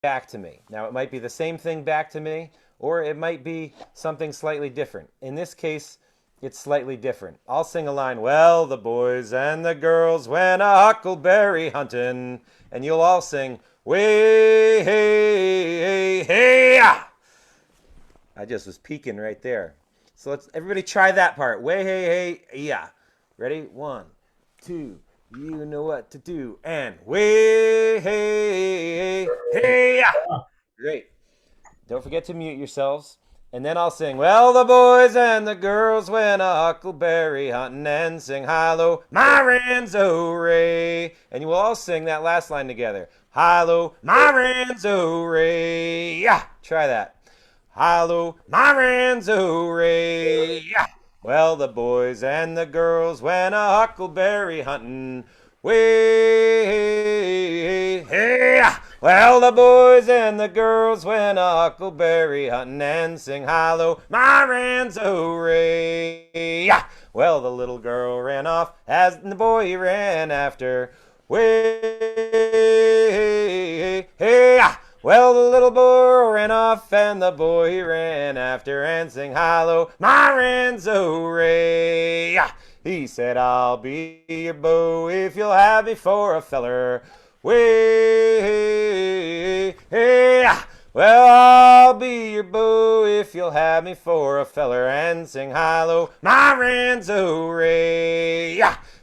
back to me. Now, it might be the same thing back to me, or it might be something slightly different. In this case, it's slightly different. I'll sing a line, well, the boys and the girls went a huckleberry hunting, and you'll all sing, way, hey, hey, hey, yeah. I just was peeking right there. So let's everybody try that part. Way, hey, hey, yeah. Ready? One, two. You know what to do. And way, hey, hey, hey, yeah. Great. Don't forget to mute yourselves. And then I'll sing, well, the boys and the girls went a huckleberry hunting and sing, hilo, my ranzo ray. And you will all sing that last line together. Hilo, my ranzo ray. Yeah, try that. Hilo, my ranzo ray. Yeah. Well, the boys and the girls went a huckleberry hunting. Way, hey, well, the boys and the girls went a huckleberry hunting and sing hilo, my ranzo ray. Well, the little girl ran off as the boy ran after. Way, hey, well, the little boy ran off and the boy ran after and sing hilo, my ranzo ray. He said, I'll be your beau if you'll have me for a feller. Way, hey, well, I'll be your beau if you'll have me for a feller and sing hilo, my ranzo ray.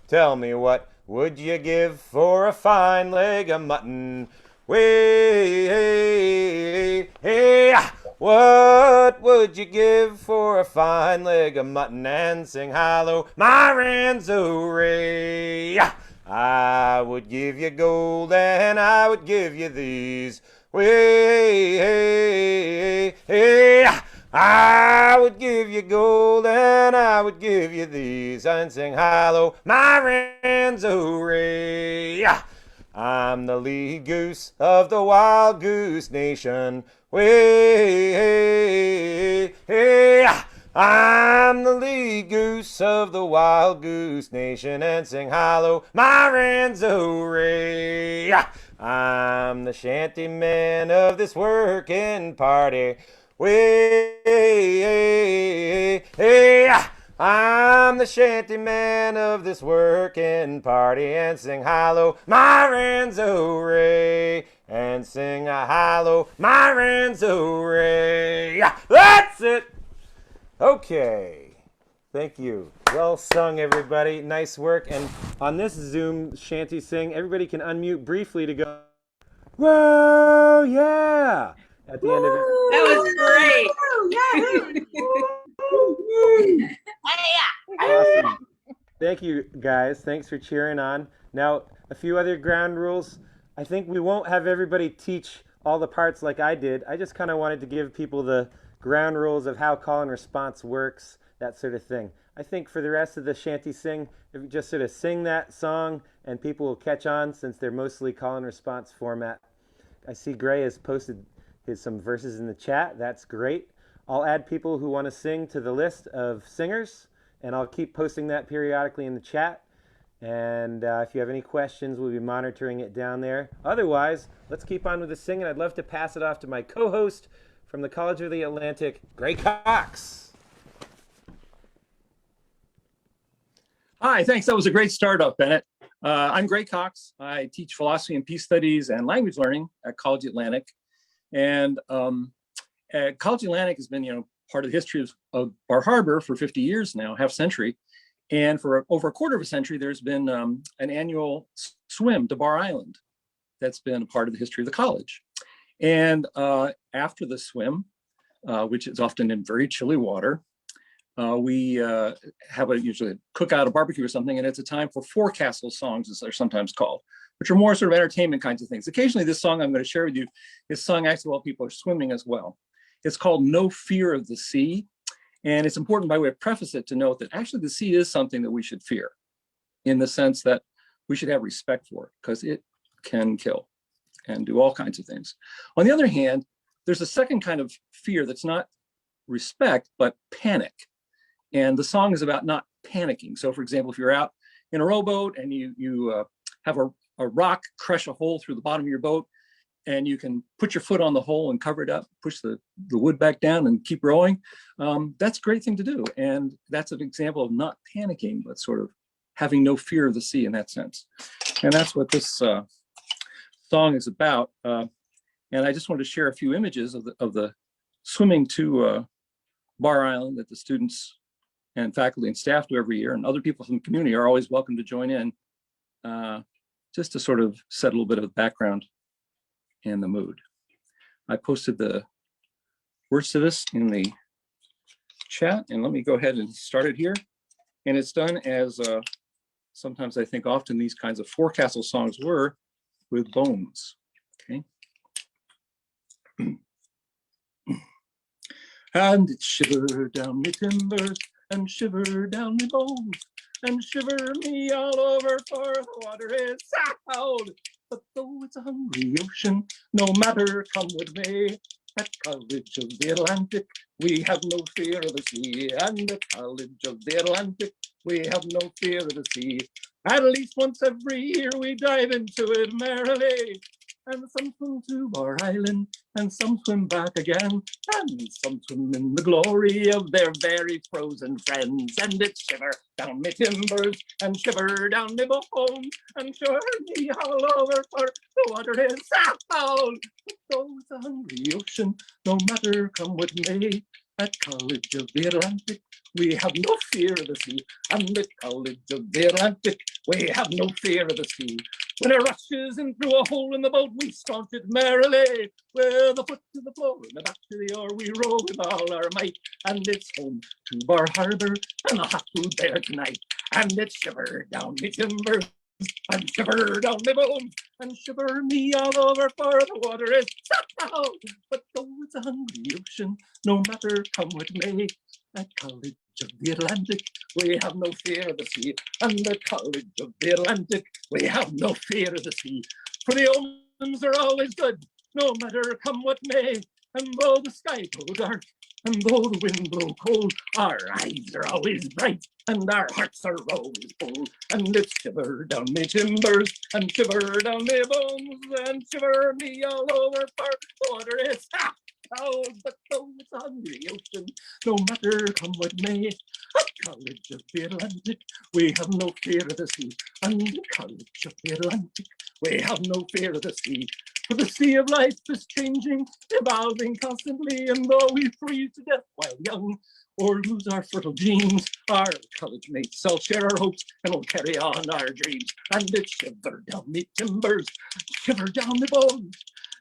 Tell me what would you give for a fine leg of mutton? Way, hey, hey, what would you give for a fine leg of mutton and sing hilo, my ranzo ray? I would give you gold and I would give you these. Way, hey, hey, I would give you gold and I would give you these and sing hilo, my ranzo ray. I'm the lead goose of the wild goose nation. Way, hey, hey, I'm the lead goose of the wild goose nation and sing hilo, my ranzo ray. I'm the shanty man of this working party. Way, hey, hey, I'm the shanty man of this working party and sing hilo, my ranzo ray. And sing a hilo, my ranzo ray. That's it. Okay. Thank you. Well sung, everybody. Nice work. And on this Zoom Shanty Sing, everybody can unmute briefly to go, whoa, yeah, at the end of it. That was great. Awesome. Thank you, guys. Thanks for cheering on. Now, a few other ground rules. I think we won't have everybody teach all the parts like I did. I just kind of wanted to give people the ground rules of how call and response works, that sort of thing. I think for the rest of the Shanty Sing, if you just sort of sing that song and people will catch on since they're mostly call and response format. I see Gray has posted some verses in the chat. That's great. I'll add people who want to sing to the list of singers, and I'll keep posting that periodically in the chat. And if you have any questions, we'll be monitoring it down there. Otherwise, let's keep on with the singing. I'd love to pass it off to my co-host from the College of the Atlantic, Gray Cox. Hi, thanks. That was a great startup, Bennett. I'm Gray Cox. I teach philosophy and peace studies and language learning at College Atlantic. And College Atlantic has been, part of the history of Bar Harbor for 50 years now, half century. And for over a quarter of a century, there's been an annual swim to Bar Island. That's been a part of the history of the college. And after the swim, which is often in very chilly water, we have usually a cookout, a barbecue or something, and it's a time for forecastle songs, as they're sometimes called, which are more sort of entertainment kinds of things. Occasionally, this song I'm going to share with you is sung actually while people are swimming as well. It's called No Fear of the Sea. And it's important by way of preface it to note that actually the sea is something that we should fear, in the sense that we should have respect for it, because it can kill and do all kinds of things. On the other hand, there's a second kind of fear that's not respect, but panic. And the song is about not panicking. So for example, if you're out in a rowboat and you have a rock crush a hole through the bottom of your boat, and you can put your foot on the hole and cover it up, push the wood back down and keep rowing. That's a great thing to do. And that's an example of not panicking, but sort of having no fear of the sea in that sense. And that's what this song is about. And I just wanted to share a few images of the swimming to Bar Island that the students and faculty and staff do every year, and other people from the community are always welcome to join in, just to sort of set a little bit of background and the mood. I posted the words to this in the chat, and let me go ahead and start it here. And it's done as sometimes I think often these kinds of forecastle songs were, with bones. Okay. And it shivered down me timbers and shiver down me bones and shiver me all over, for the water is sound. But though it's a hungry ocean, no matter, come with me. At College of the Atlantic, we have no fear of the sea. And at College of the Atlantic, we have no fear of the sea. At least once every year we dive into it merrily. And some swim to Bar Island, and some swim back again, and some swim in the glory of their very frozen friends. And it shiver down me timbers, and shiver down me bones, and shiver me all over, for the water is sound. But though it's a hungry ocean, no matter, come with me. At College of the Atlantic, we have no fear of the sea. And at College of the Atlantic, we have no fear of the sea. When it rushes in through a hole in the boat, we staunch it merrily. With a foot to the floor and a back to the oar, we row with all our might. And it's home to Bar Harbor and the hot food there tonight. And it's shiver down me timbers and shiver down me bones and shiver me all over, for the water is sound. But though it's a hungry ocean, no matter, come with me. At College of the Atlantic, we have no fear of the sea. And at College of the Atlantic, we have no fear of the sea. For the omens are always good, no matter, come what may. And though the sky grow dark, and though the wind blow cold, our eyes are always bright, and our hearts are always full. And it's shiver down me timbers, and shiver down me bones, and shiver me all over, for the water is sound. But though it's a hungry ocean, no matter, come what may. At College of the Atlantic, we have no fear of the sea. And at College of the Atlantic, we have no fear of the sea. For the sea of life is changing, evolving constantly, and though we freeze to death while young, or lose our fertile genes, our college mates shall share our hopes and will carry on our dreams. And it shiver down me timbers, shiver down me bones,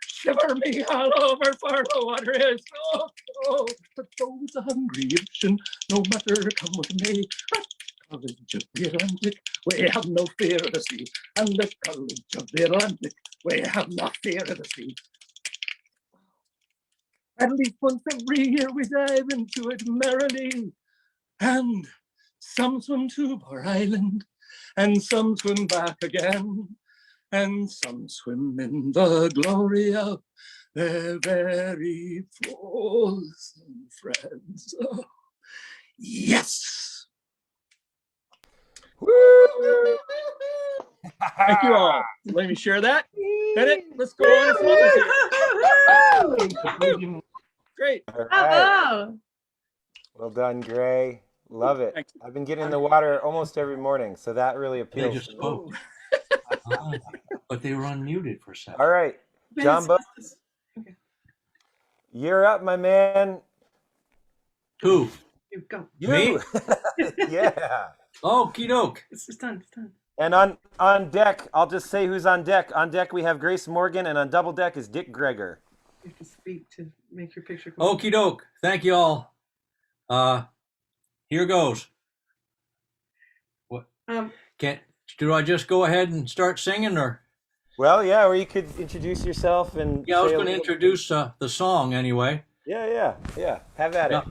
shiver me all over, for the water is so cold. But though it's a hungry ocean, no matter, come with me. At College of the Atlantic, we have no fear of the sea. And at College of the Atlantic, we have no fear of the sea. At least once every year we dive into it merrily. And some swim to Bar Island, and some swim back again. And some swim in the glory of their very frozen friends. Oh, yes. Woo! Thank you all. Let me share that. Bennett, let's go on. Great. All right. Bravo. Well done, Gray. Love it. Thanks. I've been getting in the water almost every morning, so that really They appeals. just spoke. But they were unmuted for a second. All right, John Bo, Okay, you're up, my man. Who? you go. You. Me? Yeah. Okie doke. It's done. It's done. And on deck, I'll just say who's on deck. On deck we have Grace Morgan, and on double deck is Dick Greger. You have to speak to make your picture come. Okie doke. Thank you all. Here goes. What? Do I just go ahead and start singing, or? Well, yeah, or you could introduce yourself and. Yeah, I was say a going to little- introduce the song anyway. Yeah. Have at it.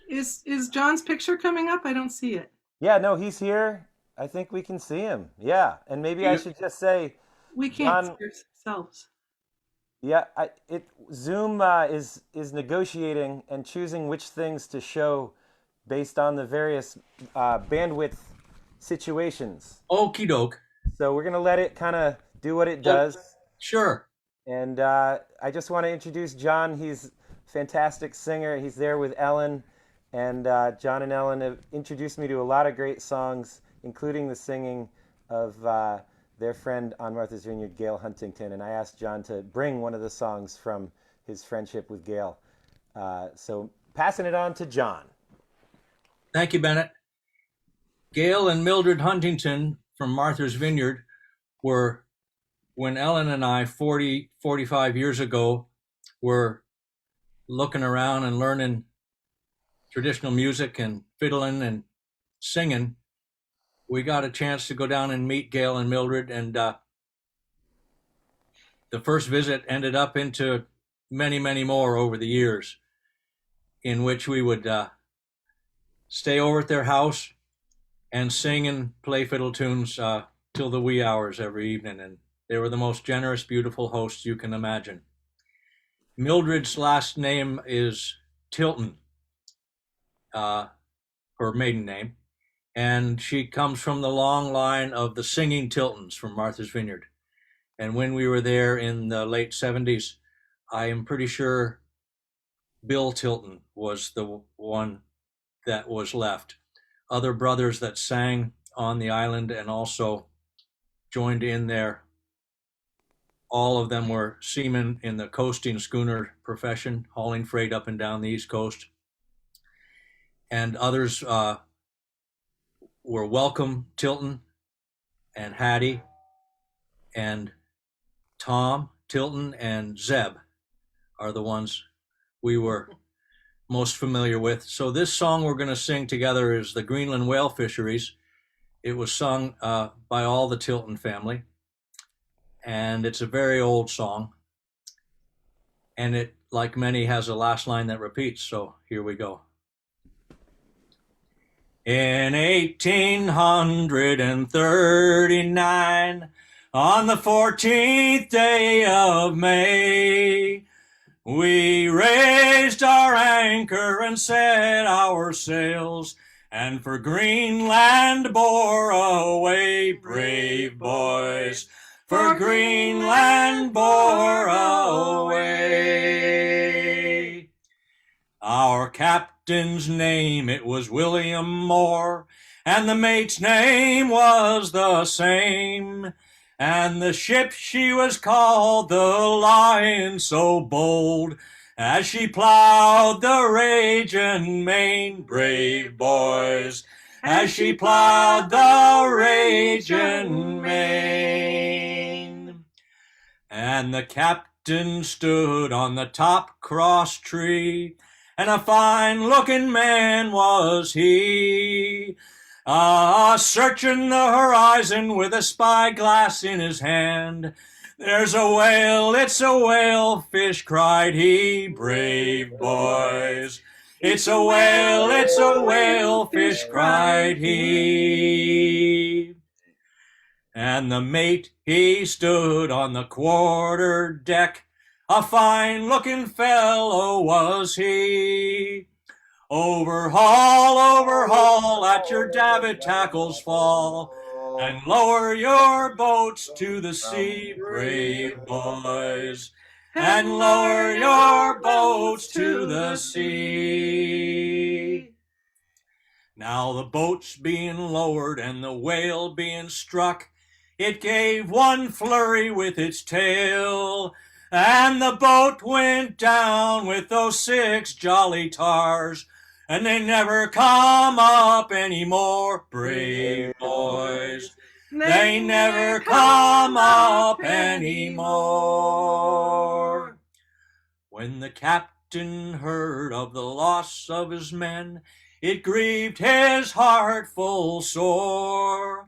Yeah. Is John's picture coming up? I don't see it. Yeah, no, he's here. I think we can see him. Yeah, and maybe I should just say, We can't John- see ourselves. yeah, Zoom is negotiating and choosing which things to show based on the various bandwidth situations. Okie doke. So we're gonna let it kind of do what it does. Sure. And I just want to introduce John. He's a fantastic singer. He's there with Ellen. And John and Ellen have introduced me to a lot of great songs, including the singing of their friend on Martha's Vineyard, Gail Huntington. And I asked John to bring one of the songs from his friendship with Gail. So passing it on to John. Thank you, Bennett. Gail and Mildred Huntington from Martha's Vineyard were, when Ellen and I 45 years ago were looking around and learning traditional music and fiddling and singing, we got a chance to go down and meet Gail and Mildred. And the first visit ended up into many, many more over the years, in which we would stay over at their house and sing and play fiddle tunes till the wee hours every evening. And they were the most generous, beautiful hosts you can imagine. Mildred's last name is Tilton, her maiden name, and she comes from the long line of the singing Tiltons from Martha's Vineyard. And when we were there in the late 70s, I am pretty sure Bill Tilton was the one that was left. Other brothers that sang on the island and also joined in there, all of them were seamen in the coasting schooner profession, hauling freight up and down the East Coast. And others were Welcome Tilton and Hattie and Tom Tilton and Zeb are the ones we were most familiar with. So this song we're going to sing together is the Greenland Whale Fisheries. It was sung by all the Tilton family, and it's a very old song. And it, like many, has a last line that repeats. So here we go. In 1839, on the 14th day of May, we raised our anchor and set our sails, and for Greenland bore away, brave boys, for Greenland bore away. Our captain's name, it was William Moore, and the mate's name was the same. And the ship, she was called the Lion, so bold, as she plowed the raging main, brave boys, as she plowed the raging main. And the captain stood on the top cross tree, and a fine-looking man was he, searching the horizon with a spyglass in his hand. There's a whale, it's a whale fish, cried he, brave boys. It's a whale fish, cried he. And the mate, he stood on the quarter deck, a fine-looking fellow was he. Overhaul, at your davit tackles fall, and lower your boats to the sea, brave boys, and lower your boats to the sea. Now the boats being lowered and the whale being struck, it gave one flurry with its tail, and the boat went down with those 6 jolly tars, and they never come up anymore, brave boys. They never come up anymore. When the captain heard of the loss of his men, it grieved his heart full sore.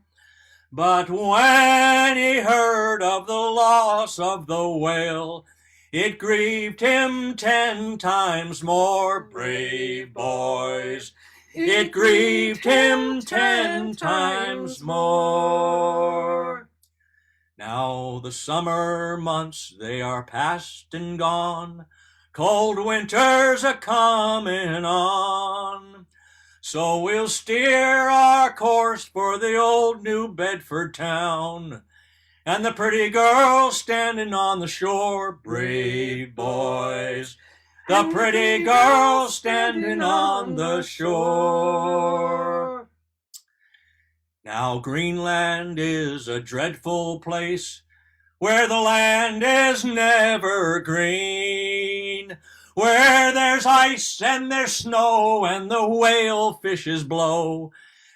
But when he heard of the loss of the whale, it grieved him 10 times more, brave boys. It grieved him 10 times more. Now the summer months, they are past and gone, cold winter's a-comin' on. So we'll steer our course for the old New Bedford town, and the pretty girls standing on the shore. Brave boys, the pretty girls standing on the shore. Now Greenland is a dreadful place, where the land is never green, where there's ice and there's snow and the whale fishes blow,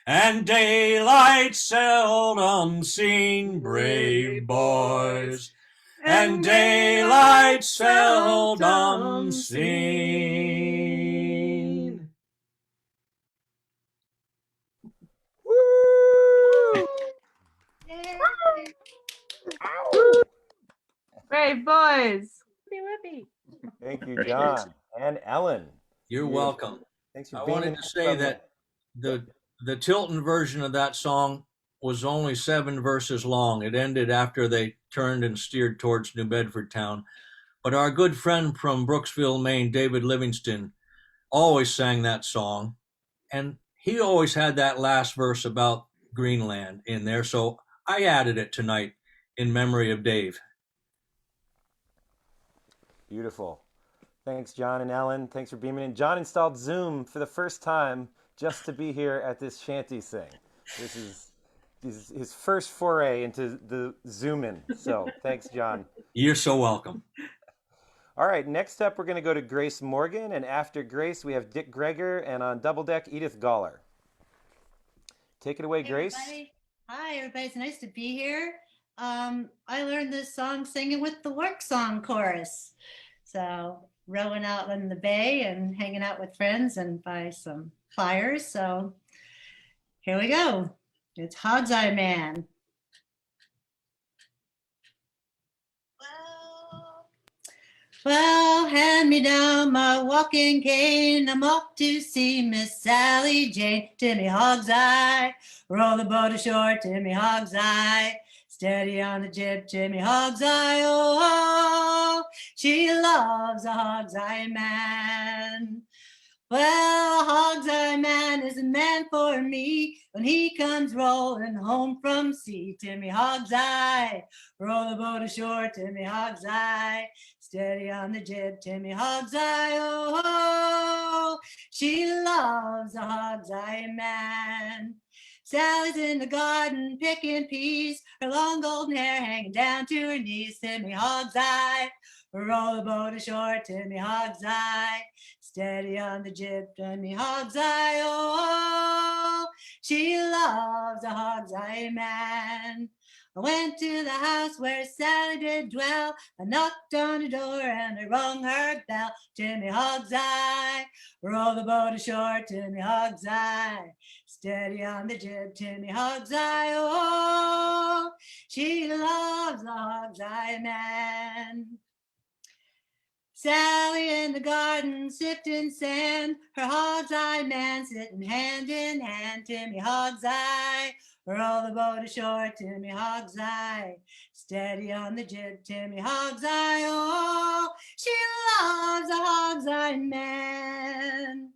and daylight seldom seen. Brave boys, and daylight seldom seen. Woo! Brave boys. Thank you, John and Ellen. You're welcome. Thanks for I being wanted in to say that the Tilton version of that song was only 7 verses long. It ended after they turned and steered towards New Bedford town. But our good friend from Brooksville, Maine, David Livingston, always sang that song. And he always had that last verse about Greenland in there. So I added it tonight in memory of Dave. Beautiful. Thanks, John and Ellen. Thanks for beaming in. John installed Zoom for the first time just to be here at this Shanty Sing. This is his first foray into the Zoom in. So thanks, John. You're so welcome. All right, next up, we're going to go to Grace Morgan. And after Grace, we have Dick Greger. And on double deck, Edith Galler. Take it away, Grace. Everybody. Hi, everybody. It's nice to be here. I learned this song singing with the work song chorus. So rowing out in the bay and hanging out with friends and by some fires. So here we go. It's Hog's Eye Man. Well, hand me down my walking cane. I'm off to see Miss Sally Jane. Timmy Hog's Eye, roll the boat ashore. Timmy Hog's Eye, steady on the jib. Timmy Hog's Eye, oh, she loves a Hog's Eye man. Well, a Hog's Eye man is a man for me when he comes rolling home from sea. Timmy Hog's Eye, roll the boat ashore. Timmy Hog's Eye, steady on the jib. Timmy Hog's Eye, oh, she loves a Hog's Eye man. Sally's in the garden picking peas, her long golden hair hanging down to her knees. Timmy Hog's Eye, roll the boat ashore. Timmy Hog's Eye, steady on the jib. Timmy Hog's Eye, oh, she loves a Hog's Eye man. I went to the house where Sally did dwell. I knocked on the door and I rung her bell. Timmy Hog's Eye, roll the boat ashore. Timmy Hog's Eye, steady on the jib. Timmy Hog's Eye, oh, she loves the Hog's Eye man. Sally in the garden sifting sand, her Hog's Eye man sitting hand in hand. Timmy Hog's Eye, roll the boat ashore. Timmy Hog's Eye, steady on the jib. Timmy Hog's Eye, oh, she loves a Hog's Eye man.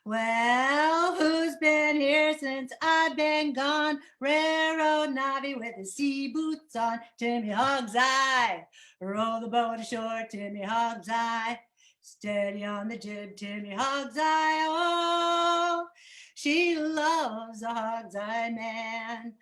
Well, who's been here since I've been gone? Railroad navvy with the sea boots on. Timmy Hog's Eye, roll the boat ashore. Timmy Hog's Eye, steady on the jib. Timmy Hog's Eye, oh, she loves a Hog's Eye man.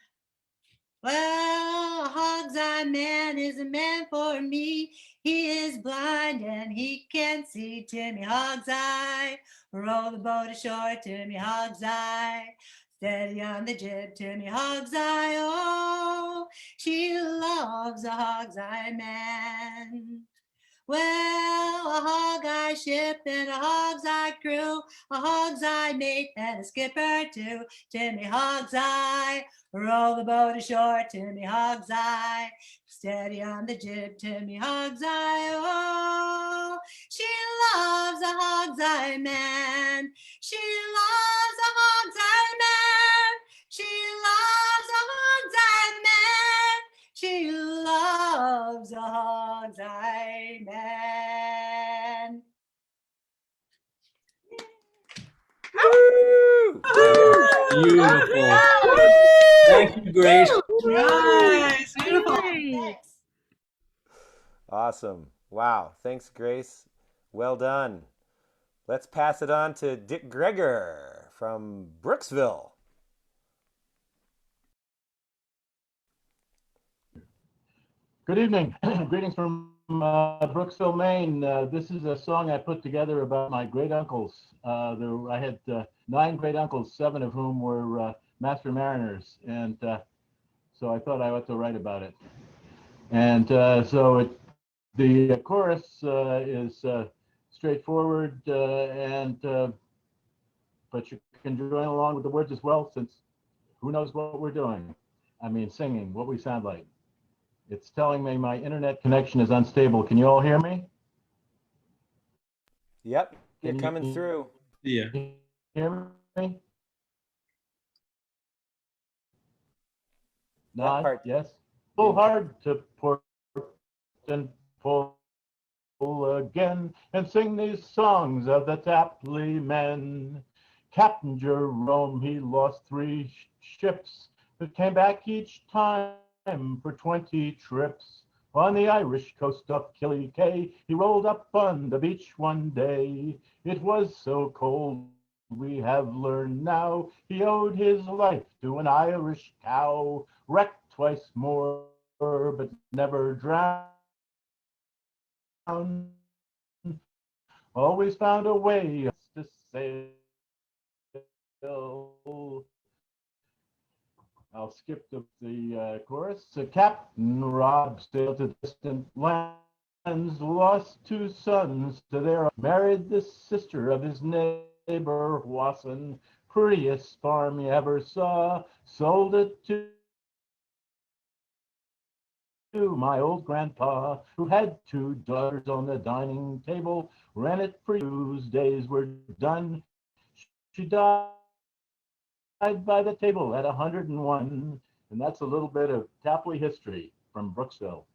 Well, a Hog's Eye man is a man for me. He is blind and he can't see. Timmy Hog's Eye, roll the boat ashore. Timmy Hog's Eye, steady on the jib. Timmy Hog's Eye, oh, she loves a Hog's Eye man. Well, a Hog Eye ship and a Hog's Eye crew, a Hog's Eye mate and a skipper too. Timmy Hog's Eye, roll the boat ashore. Timmy Hog's Eye, steady on the jib. Timmy Hog's Eye, oh, she loves a Hog's Eye man. She loves a Hog's Eye man. She loves a Hog's Eye man. She loves a Hog's Eye man. Woo! Beautiful. Thank you, Grace. Nice, beautiful. Great. Awesome. Wow. Thanks, Grace. Well done. Let's pass it on to Dick Greger from Brooksville. Good evening. Greetings from Brooksville, Maine. This is a song I put together about my great uncles. I had 9 great uncles, 7 of whom were master mariners, and so I thought I ought to write about it. And the chorus is straightforward, but you can join along with the words as well, since who knows what we're doing? I mean, singing, what we sound like. It's telling me my internet connection is unstable. Can you all hear me? Yep, you're coming through. Yeah. Hear me? That Nod, part. yes. Pull hard to port and pull again and sing these songs of the Tapley men. Captain Jerome, he lost 3 ships, but came back each time for 20 trips. On the Irish coast of Killie, he rolled up on the beach one day. It was so cold, we have learned now, he owed his life to an Irish cow. Wrecked twice more, but never drowned. Always found a way to sail. I'll skip the chorus. Captain Rob sailed to distant lands, lost 2 sons to their, married the sister of his neighbor Wasson, prettiest farm you ever saw, sold it to my old grandpa, who had 2 daughters on the dining table, ran it for Tuesdays were done. She died by the table at 101, and that's a little bit of Tapley history from Brooksville.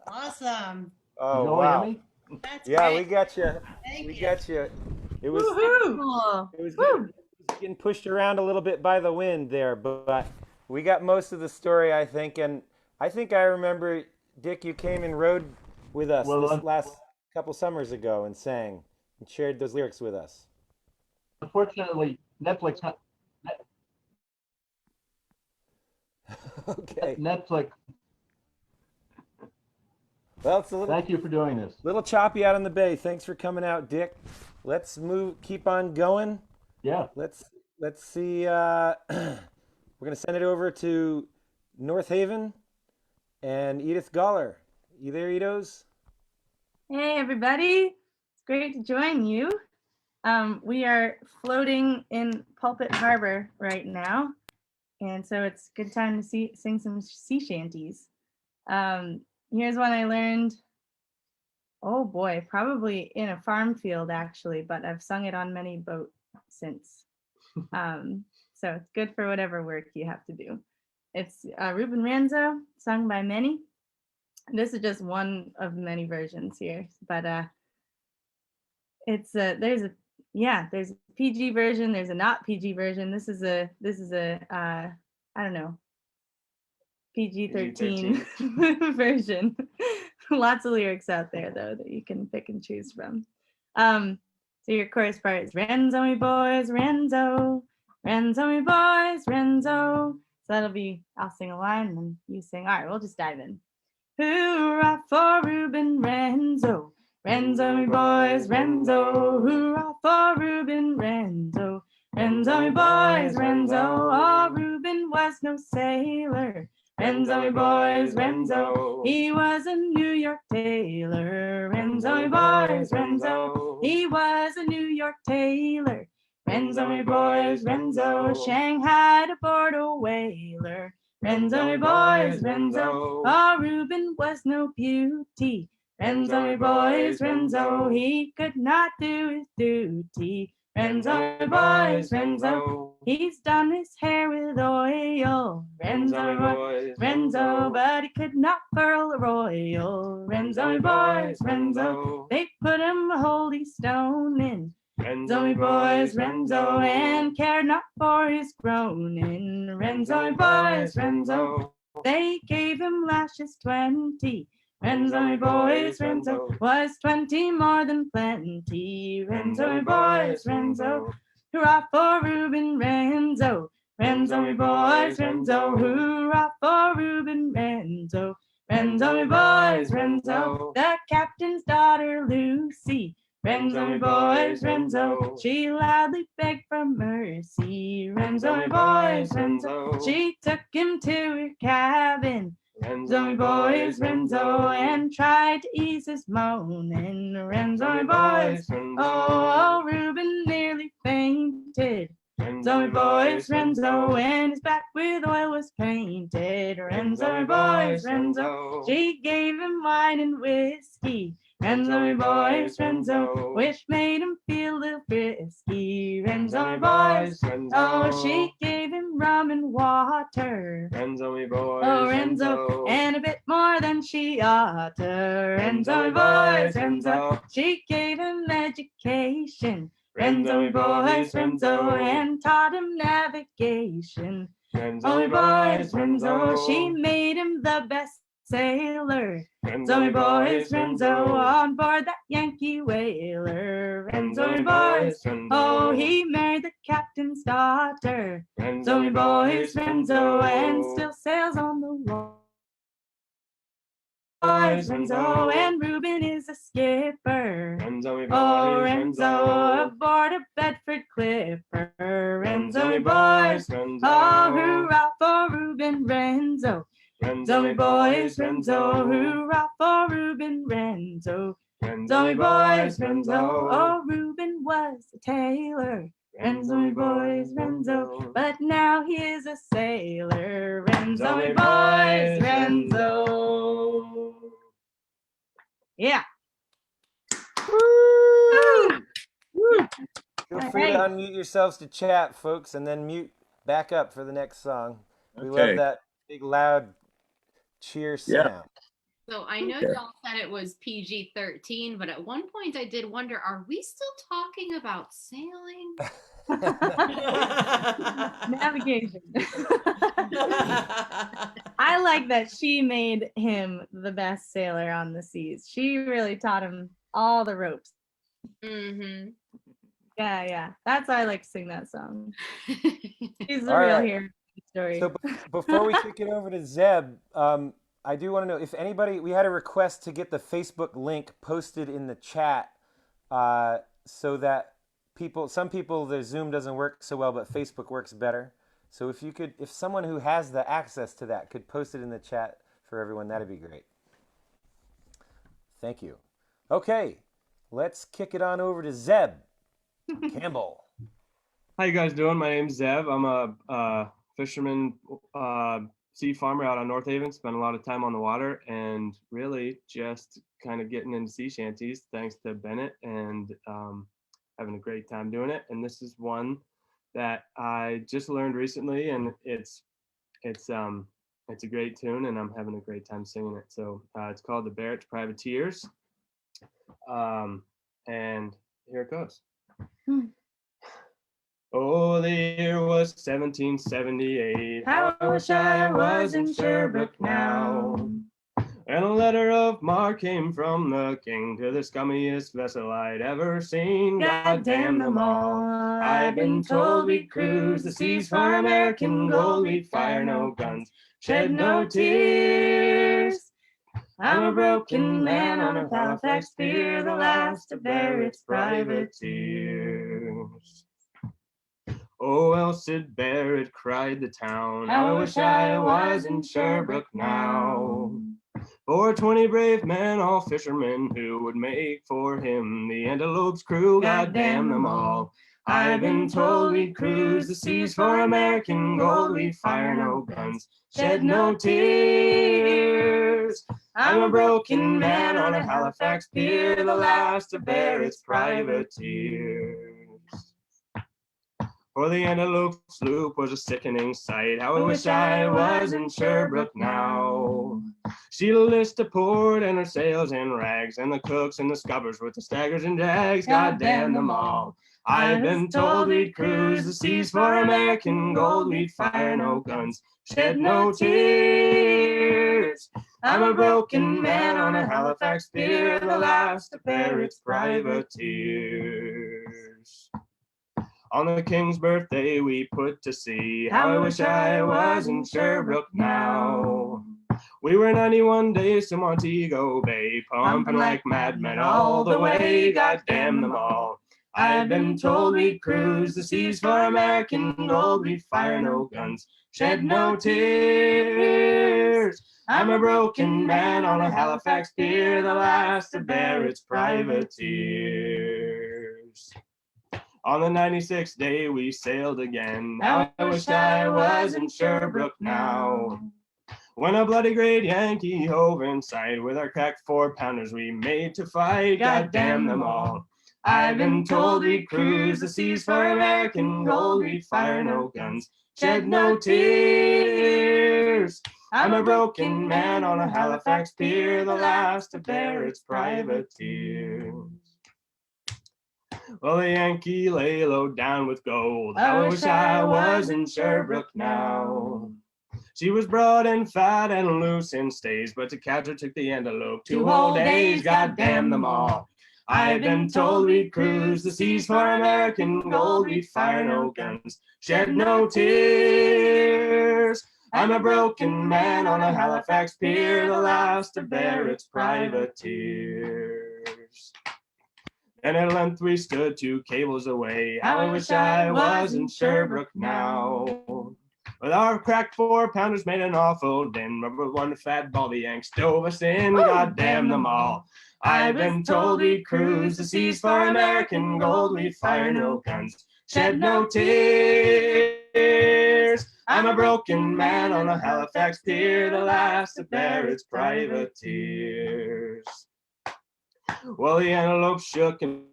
Awesome. Oh, You all wow. hear me? That's Yeah, great. we got you. Thank We you. got you. It was Woohoo! Cool. it was Woo. getting pushed around a little bit by the wind there, but we got most of the story, I think. And I think I remember, Dick, you came and rode with us Well, this last couple summers ago and sang and shared those lyrics with us. Unfortunately, Netflix. Okay. Netflix. Well, it's a little Thank you for doing this. choppy out on the bay. Thanks for coming out, Dick. Let's keep on going. Yeah. Let's see. We're gonna send it over to North Haven and Edith Goller. You there, Edos? Hey, everybody. It's great to join you. We are floating in Pulpit Harbor right now, and so it's a good time to sing some sea shanties. Here's one I learned, oh boy, probably in a farm field actually, but I've sung it on many boats since. So it's good for whatever work you have to do. It's Ruben Ranzo, sung by many. This is just one of many versions here, but it's there's a PG version, there's a not PG version. This is a I don't know, PG-13 version. Lots of lyrics out there though that you can pick and choose from. So your chorus part is Renzo me boys, Renzo, Renzo me boys, Renzo. So that'll be, I'll sing a line and then you sing. All right, we'll just dive in. Hoorah for Ruben Renzo, Renzo me boys, Renzo. Hoorah for Ruben Renzo, Renzo me boys, Renzo. Oh, Ruben was no sailor, Renzo me boys, Renzo. He was a New York tailor, Renzo me boys, Renzo. He was a New York tailor, Renzo me boys, Renzo. Shanghai to board a whaler, Renzo me boys, Renzo. Oh, Ruben was no beauty, Renzo me boys, Renzo. He could not do his duty, Renzo me boys, Renzo. He's done his hair with oil, Renzo me boys, Renzo. But he could not furl a royal, Renzo me boys, Renzo. They put him a holy stone in, Renzo me boys, Renzo, and cared not for his groaning, Renzo me boys, Renzo. They gave him lashes 20. Renzo, me boys, Renzo was 20 more than plenty. Renzo, me boys, Renzo, hurrah for Reuben Renzo. Renzo, me boys, Renzo, hurrah for Reuben Renzo. Renzo, me boys, Renzo, the captain's daughter Lucy. Renzo, me boys, Renzo, she loudly begged for mercy. Renzo, me boys, Renzo, she took him to her cabin. Renzo, me boys, Renzo, and tried to ease his moaning. Renzo, me boys, oh, Reuben nearly fainted. Renzo, me boys, Renzo, and his back with oil was painted. Renzo, me boys, Renzo, she gave him wine and whiskey. Renzo, me boys, Renzo, which made him feel a little frisky. Renzo, me boys, oh, she gave him rum and water. Renzo, me boys, oh, Renzo, and a bit more than she ought to. Renzo, me boys, Renzo, she gave him education. Renzo, me boys, Renzo, and taught him navigation. Renzo, me boys, Renzo, she made him the best sailor. Renzo, me boys, Renzo, on board that Yankee whaler. Renzo, me boys, oh, he married the captain's daughter. Renzo, me boys, Renzo, and still sails on the water. Renzo, and Reuben is a skipper. Renzo, me boys, oh, Renzo, aboard a Bedford clipper. Renzo, me boys, oh, hurrah for Reuben Renzo. Renzo, me boys, Renzo, hurrah for Reuben Renzo. Renzo, me boys, Renzo, oh, Reuben was a tailor. Renzo, me boys, Renzo, but now he is a sailor. Renzo, me boys, Renzo. Yeah. Woo! Woo! Feel free to unmute yourselves to chat, folks, and then mute back up for the next song. We Okay. love that big, loud cheer sound. So I know y'all said it was PG-13, but at one point I did wonder, are we still talking about sailing? Navigation. I like that she made him the best sailor on the seas. She really taught him all the ropes. Mm-hmm. Yeah. That's why I like to sing that song. She's the All real right. hero of the story. So before we kick it over to Zeb, I do want to know if anybody, we had a request to get the Facebook link posted in the chat so that some people, their Zoom doesn't work so well, but Facebook works better. So if someone who has the access to that could post it in the chat for everyone, that'd be great. Thank you. Okay, let's kick it on over to Zeb Campbell. How you guys doing? My name's Zev. I'm a fisherman, sea farmer out on North Haven. Spent a lot of time on the water and really just kind of getting into sea shanties thanks to Bennett and having a great time doing it. And this is one that I just learned recently, and it's a great tune, and I'm having a great time singing it. So it's called The Barrett's Privateers, and here it goes. Oh, the year was 1778. How I wish I was in Sherbrooke now. And a letter of marque came from the king to the scummiest vessel I'd ever seen. God damn them all. I've been told we'd cruise the seas for American gold. We'd fire no guns, shed no tears. I'm a broken man on a Halifax pier, the last of Barrett's privateers. Oh, Elsid Barrett, cried the town, I wish I was in Sherbrooke now. For 20 brave men, all fishermen, who would make for him the Antelope's crew. God damn them all. I've been told we'd cruise the seas for American gold. We'd fire no guns, shed no tears. I'm a broken man on a Halifax pier, the last of Barrett's privateers. For the antelope sloop was a sickening sight. How I wish I was in Sherbrooke now. She'll list to port and her sails in rags, and the cooks and the scuppers with the staggers and drags, God damn them all. I've been told we'd cruise the seas for American gold, we'd fire no guns, shed no tears. I'm a broken man on a Halifax pier, the last of Barrett's privateers. On the King's birthday we put to sea. How I wish I was in Sherbrooke now. We were 91 days to Montego Bay, pumping like madmen all the way, God damn them all. I've been told we'd cruise the seas for American gold, we'd fire no guns, shed no tears. I'm a broken man on a Halifax pier, the last of Barrett's privateers. On the 96th day we sailed again. How I wish I was in Sherbrooke now. When a bloody great Yankee hove in sight, with our cracked 4-pounders we made to fight, God damn them all. I've been told we'd cruise the seas for American gold, we'd fire no guns, shed no tears. I'm a broken man on a Halifax pier, the last of Barrett's privateers. Well, the Yankee lay low down with gold. How I wish I was in Sherbrooke now. She was broad and fat and loose in stays, but to catch her took the antelope 2 whole days, God damn them all. I've been told we'd cruise the seas for American gold, we'd fire no guns, shed no tears. I'm a broken man on a Halifax pier, the last of Barrett's privateers. And at length we stood 2 cables away. How I wish I was in Sherbrooke now. With our cracked 4-pounders made an awful din, but with one fat baldy yank stove us in, God damn them all. I've been told we'd cruise the seas for American gold, we'd fire no guns, shed no tears. I'm a broken man on a Halifax pier, the last of Barrett's privateers. Well, the antelope shook and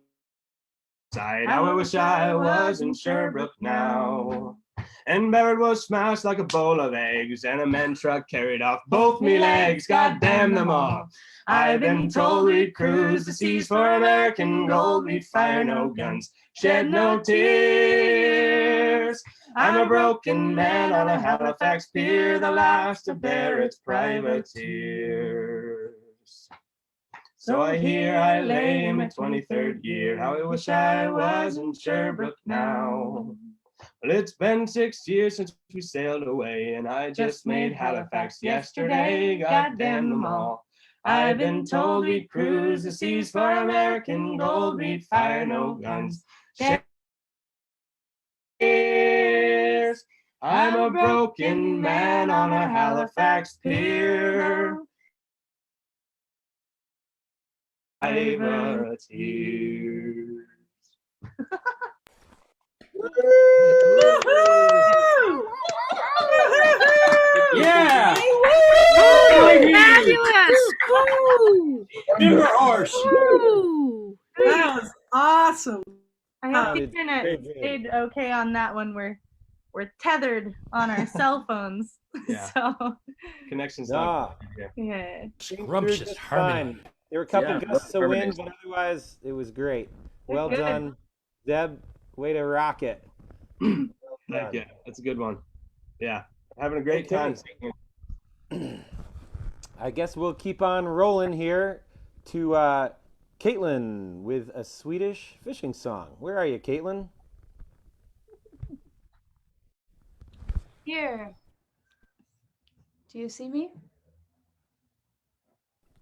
sighed. How I wish I was in Sherbrooke now. And Barrett was smashed like a bowl of eggs, and a man truck carried off both me legs, God damn them all. I've been told we'd cruise the seas for American gold, we'd fire no guns, shed no tears. I'm a broken man on a Halifax pier, the last of Barrett's privateers. So here I lay in my 23rd year. How I wish I was in Sherbrooke now. Well, it's been 6 years since we sailed away, and I just made Halifax yesterday. God damn them all. I've been told we'd cruise the seas for American gold, we'd fire no guns. Cheers! I'm a broken man on a Halifax pier. Privateers. Yeah! Fabulous! Woo! Timber horse! Woo! That was awesome. I hope the Good, internet very good. stayed okay on that one. We're tethered on our cell phones. Yeah. So Connections. Nah. yeah. Scrumptious Just harmony. fine. There were a couple Yeah, gusts of harmony. wind, but otherwise it was great. Well Good. done, Deb. Way to rock it. Well Heck done. yeah, that's a good one. Yeah, having a great Okay. time singing. I guess we'll keep on rolling here to Caitlin with a Swedish fishing song. Where are you, Caitlin? Here. Do you see me?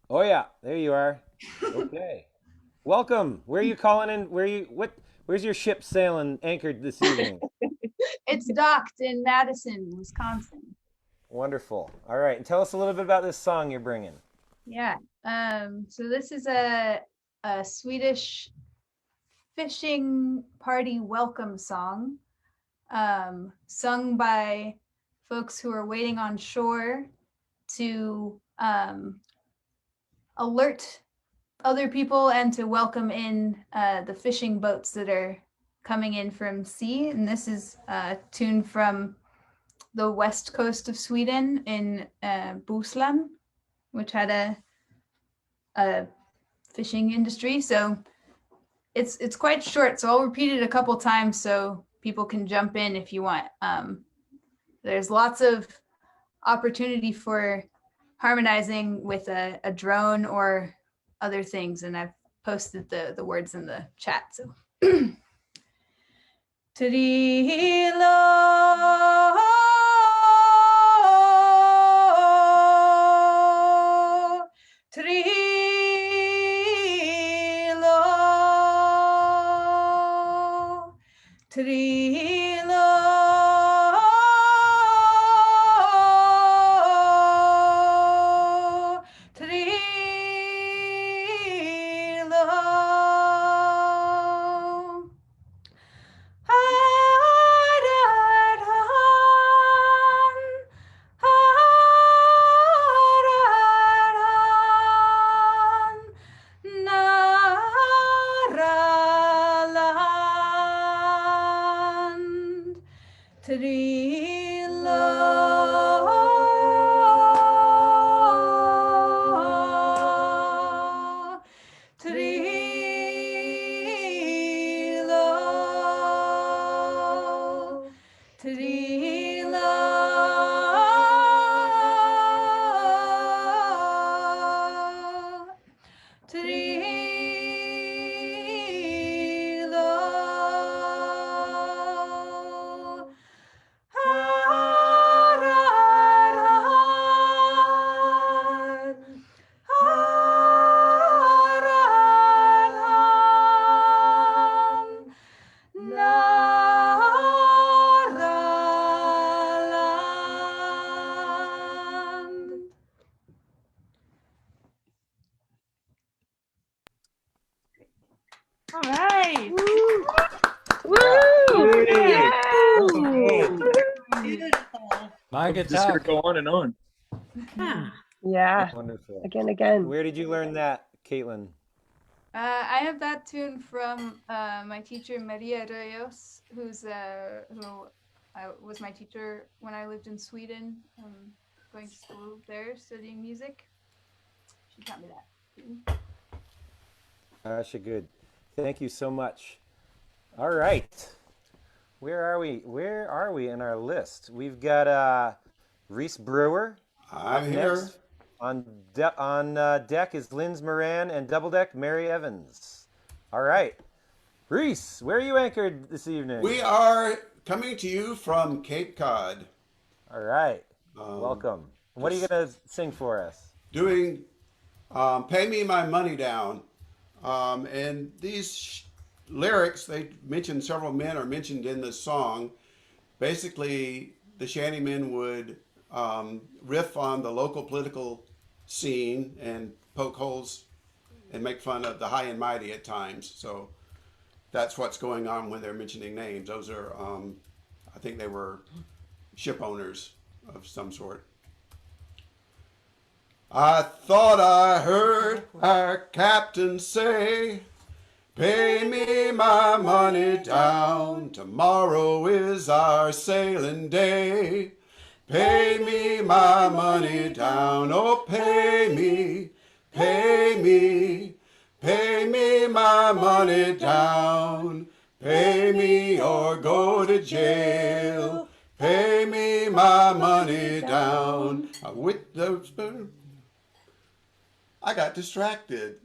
Oh yeah, there you are. Okay. Welcome. Where are you calling in? Where's your ship sailing anchored this evening? It's docked in Madison, Wisconsin. Wonderful. All right. And tell us a little bit about this song you're bringing. Yeah. So this is a Swedish fishing party welcome song, sung by folks who are waiting on shore to alert other people and to welcome in the fishing boats that are coming in from sea. And this is a tune from the west coast of Sweden in Bohuslän, which had a fishing industry. So it's quite short. So I'll repeat it a couple times so people can jump in if you want. There's lots of opportunity for harmonizing with a drone or other things, and I've posted the words in the chat. So Trilo, Trilo, Trilo, Trilo. Trilo, Trilo, Trilo, Trilo. All right. Beautiful. My Just gonna guitar. go on and on. Yeah. Wonderful. Again. Where did you learn that, Caitlin? I have that tune from my teacher Maria Reyes, who was my teacher when I lived in Sweden, going to school there, studying music. She taught me that tune. Gosh, good. Thank you so much. All right. Where are we? Where are we in our list? We've got Reese Brewer. I'm here. Next. On deck is Linz Moran, and double deck Mary Evans. All right. Reese, where are you anchored this evening? We are coming to you from Cape Cod. All right. Welcome. What are you going to sing for us? Doing Pay Me My Money Down. And these lyrics, they mentioned several men are mentioned in this song. Basically, the shantymen would riff on the local political scene and poke holes and make fun of the high and mighty at times. So that's what's going on when they're mentioning names. Those are, I think they were ship owners of some sort. I thought I heard our captain say, pay me my money down, tomorrow is our sailing day. Pay me my money down, oh pay me, pay me, pay me my money down. Pay me or go to jail, pay me my money down. With those, I got distracted.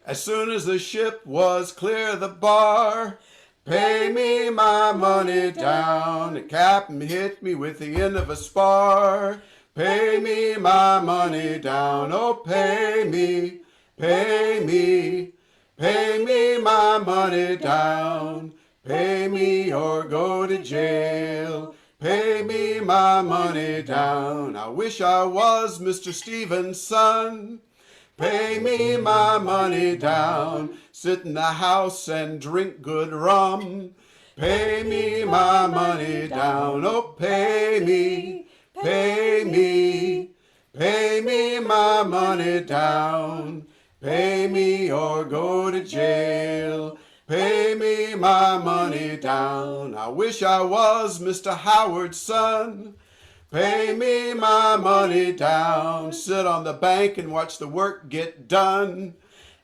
As soon as the ship was clear the bar, pay me my money down. The captain hit me with the end of a spar. Pay me my money down. Oh, pay me, pay me, pay me my money down. Pay me or go to jail. Pay me my money down. I wish I was Mr. Stevenson. Pay me my money down, sit in the house and drink good rum. Pay me my money down, oh pay me, pay me, pay me my money down. Pay me or go to jail, Pay me my money down. I wish I was Mr. Howard's son. Pay me my money down. Sit on the bank and watch the work get done.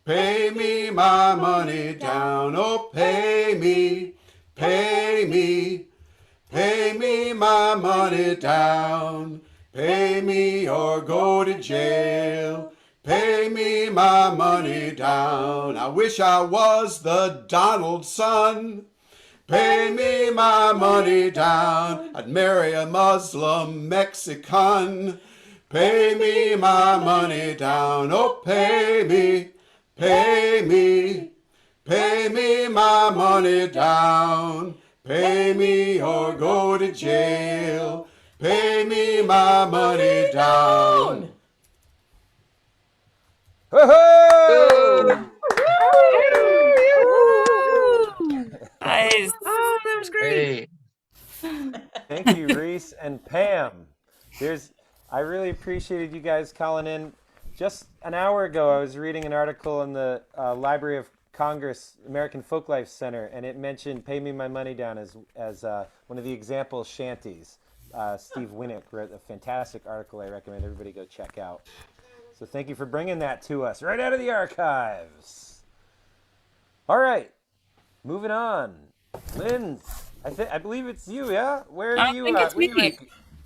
Pay me my money down. Oh, pay me, pay me. Pay me my money down. Pay me or go to jail. Pay me my money down. I wish I was the Donald's son. Pay me my money down. I'd marry a Muslim Mexican. Pay me my money down. Oh, pay me, pay me. Pay me my money down. Pay me or go to jail. Pay me my money down. Woohoo! Nice. Oh, that was great. Thank you, Reese and Pam. I really appreciated you guys calling in. Just an hour ago, I was reading an article in the Library of Congress American Folklife Center, and it mentioned "Pay Me My Money Down" as one of the example shanties. Steve Winnick wrote a fantastic article I recommend everybody go check out. So thank you for bringing that to us right out of the archives. All right, moving on. Lynn, I believe it's you, yeah? Where are you?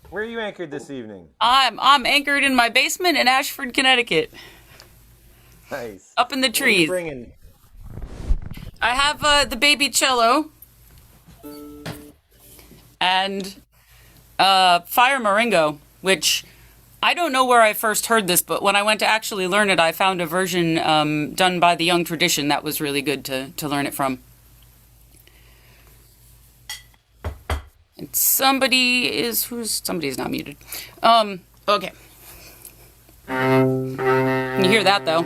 Where are you anchored this evening? I'm anchored in my basement in Ashford, Connecticut. Nice. Up in the trees. What are you bringing? I have the baby cello and fire maringo, which I don't know where I first heard this, but when I went to actually learn it, I found a version done by the Young Tradition that was really good to learn it from. And somebody's not muted. Okay. You hear that though?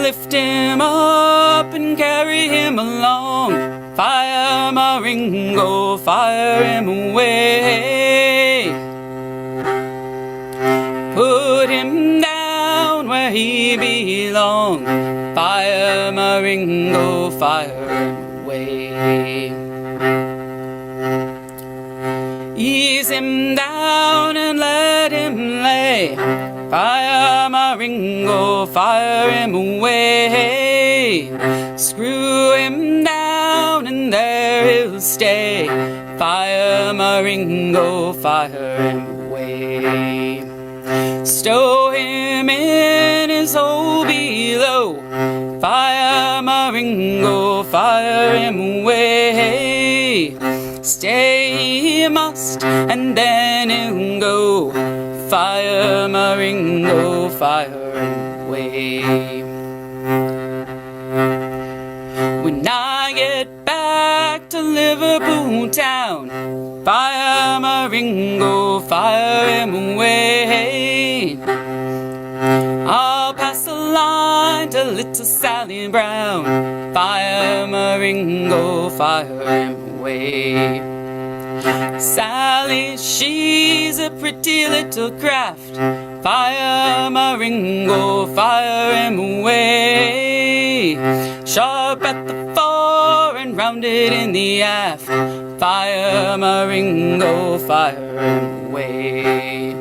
Lift him up and carry him along. Fire maringo, fire him away. Put him down where he belongs. Fire maringo, fire him away. Ease him down and let him lay. Fire maringo, fire him away. Screw him down and there he'll stay. Fire maringo, fire him away. Stow him in his hole below. Fire maringo, fire him away. Stay he must and then he'll go. Fire maringo, fire him away. When I get back to Liverpool town, fire maringo, fire him away. I'll pass a line to little Sally Brown. Fire maringo, fire him away. Sally, she's a pretty little craft. Fire maringo, fire him away. Sharp at the fore and rounded in the aft. Fire maringo, fire him away.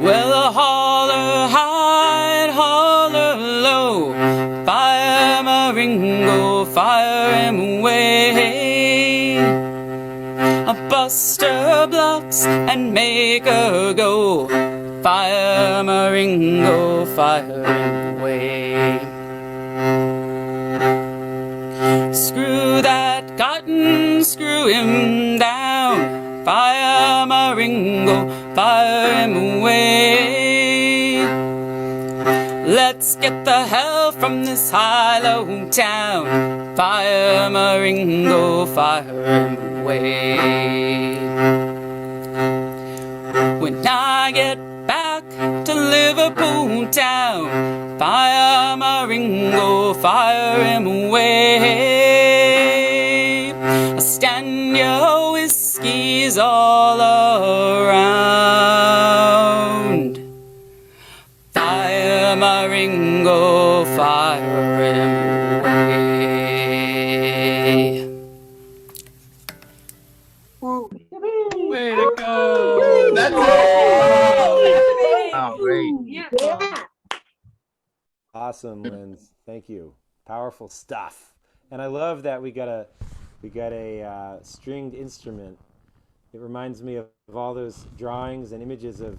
Well, holler high and holler low. Fire maringo, fire him away. Bust her blocks and make her go. Fire maringo, fire him away. Screw that cotton, screw him down. Fire maringo, fire him away. Let's get the hell from this high-low town. Fire maringo, fire him away. When I get back to Liverpool town, fire maringo, fire him away. I'll stand your whiskies all around. Fire Wow, great. Beautiful. Awesome, Linz. Thank you. Powerful stuff. And I love that we got a stringed instrument. It reminds me of all those drawings and images of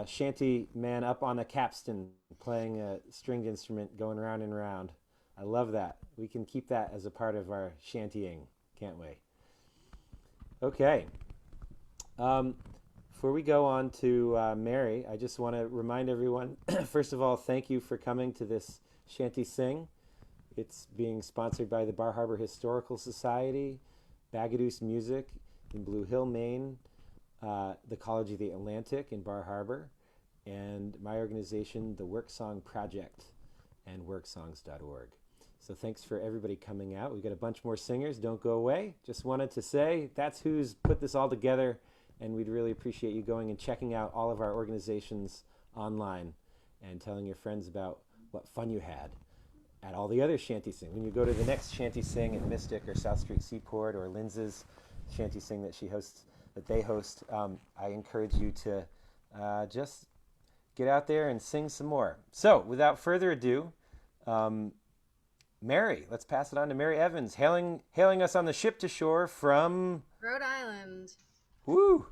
shanty man up on a capstan playing a stringed instrument going round and round. I love that. We can keep that as a part of our shantying, can't we? Okay. Before we go on to Mary, I just want to remind everyone, first of all, thank you for coming to this Shanty Sing. It's being sponsored by the Bar Harbor Historical Society, Bagadoos Music in Blue Hill, Maine, the College of the Atlantic in Bar Harbor, and my organization, the Work Song Project, and worksongs.org. So thanks for everybody coming out. We've got a bunch more singers. Don't go away. Just wanted to say that's who's put this all together, and we'd really appreciate you going and checking out all of our organizations online and telling your friends about what fun you had at all the other Shanty Sing. When you go to the next Shanty Sing at Mystic or South Street Seaport or Linz's Shanty Sing that they host, I encourage you to just get out there and sing some more. So without further ado, Mary, let's pass it on to Mary Evans, hailing us on the ship to shore from Rhode Island. Woo!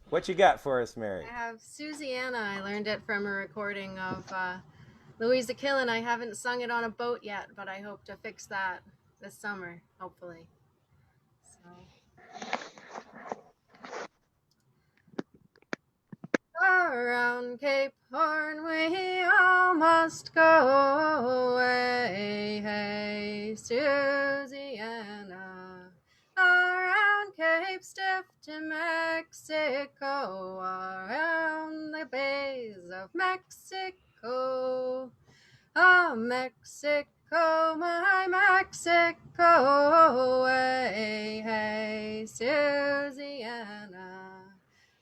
What you got for us, Mary? I have Susiana. I learned it from a recording of Louisa Killen. I haven't sung it on a boat yet, but I hope to fix that this summer, hopefully. So. Around Cape Horn we all must go away, hey, Susiana. Around Cape Stiff to Mexico, around the bays of Mexico. Oh, Mexico, my Mexico, hey, hey, Susiana.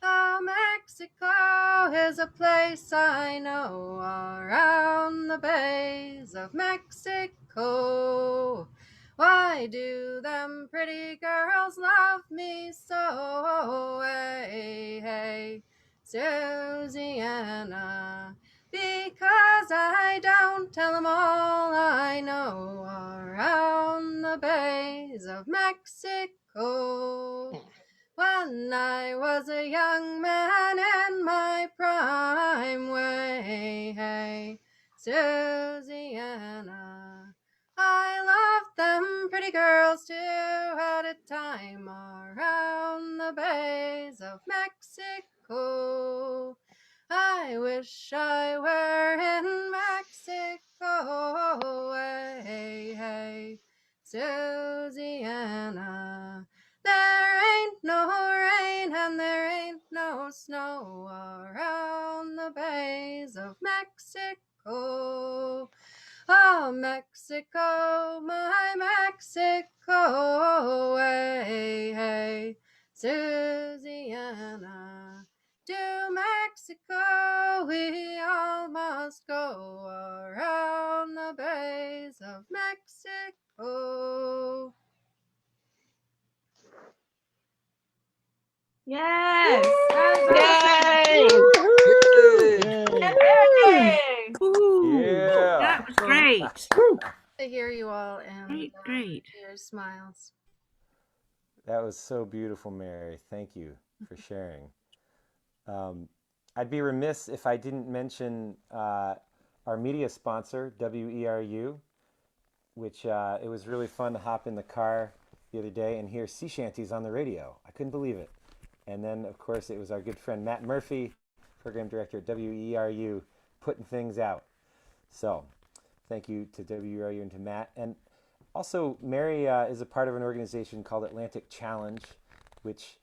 Oh, Mexico is a place I know, around the bays of Mexico. Why do them pretty girls love me so, hey, hey, Susiana? Because I don't tell them all I know, around the bays of Mexico. When I was a young man in my prime way, hey, Susiana. I loved them pretty girls too at a time around the bays of Mexico. I wish I were in Mexico, hey, hey, Susiana. There ain't no rain and there ain't no snow around the bays of Mexico. Oh, Mexico, my Mexico, hey, hey, Susiana. To Mexico we all must go around the bays of Mexico. Yes. Yay! Yeah. That was great. To hear you all and Great. your smiles. That was so beautiful, Mary. Thank you for sharing. I'd be remiss if I didn't mention our media sponsor, WERU, which it was really fun to hop in the car the other day and hear sea shanties on the radio. I couldn't believe it. And then, of course, it was our good friend Matt Murphy, program director at WERU, putting things out. So thank you to WERU and to Matt. And also, Mary is a part of an organization called Atlantic Challenge, which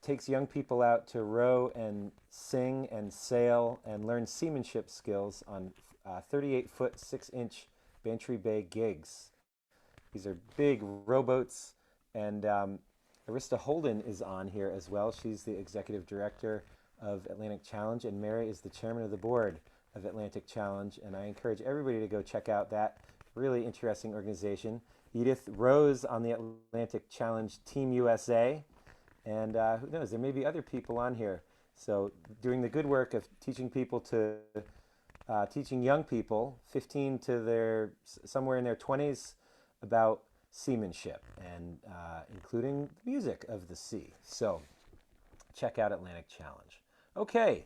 takes young people out to row and sing and sail and learn seamanship skills on 38-foot, 6-inch Bantry Bay gigs. These are big rowboats, and Arista Holden is on here as well. She's the executive director of Atlantic Challenge, and Mary is the chairman of the board of Atlantic Challenge, and I encourage everybody to go check out that really interesting organization. Edith rows on the Atlantic Challenge Team USA, and who knows, there may be other people on here So doing the good work of teaching people to, teaching young people, 15 to somewhere in their 20s, about seamanship and including the music of the sea. So check out Atlantic Challenge. Okay,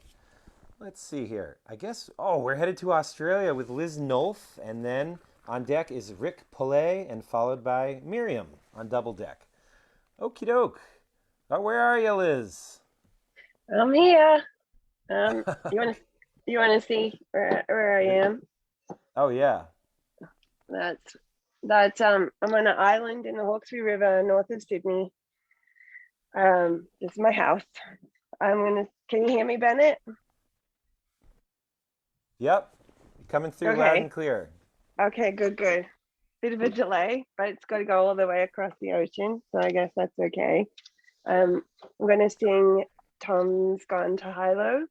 let's see here. I guess, we're headed to Australia with Liz Nolf, and then on deck is Rick Pillay, and followed by Miriam on double deck. Okie doke. Where are you, Liz? I'm here. You want to see where I am? Oh yeah. That's I'm on an island in the Hawkesbury River, north of Sydney. This is my house. Can you hear me, Bennett? Yep. Coming through Okay. loud and clear. Okay, good. Bit of a delay, but it's got to go all the way across the ocean, so I guess that's okay. I'm going to sing Tom's Gone to Hilo,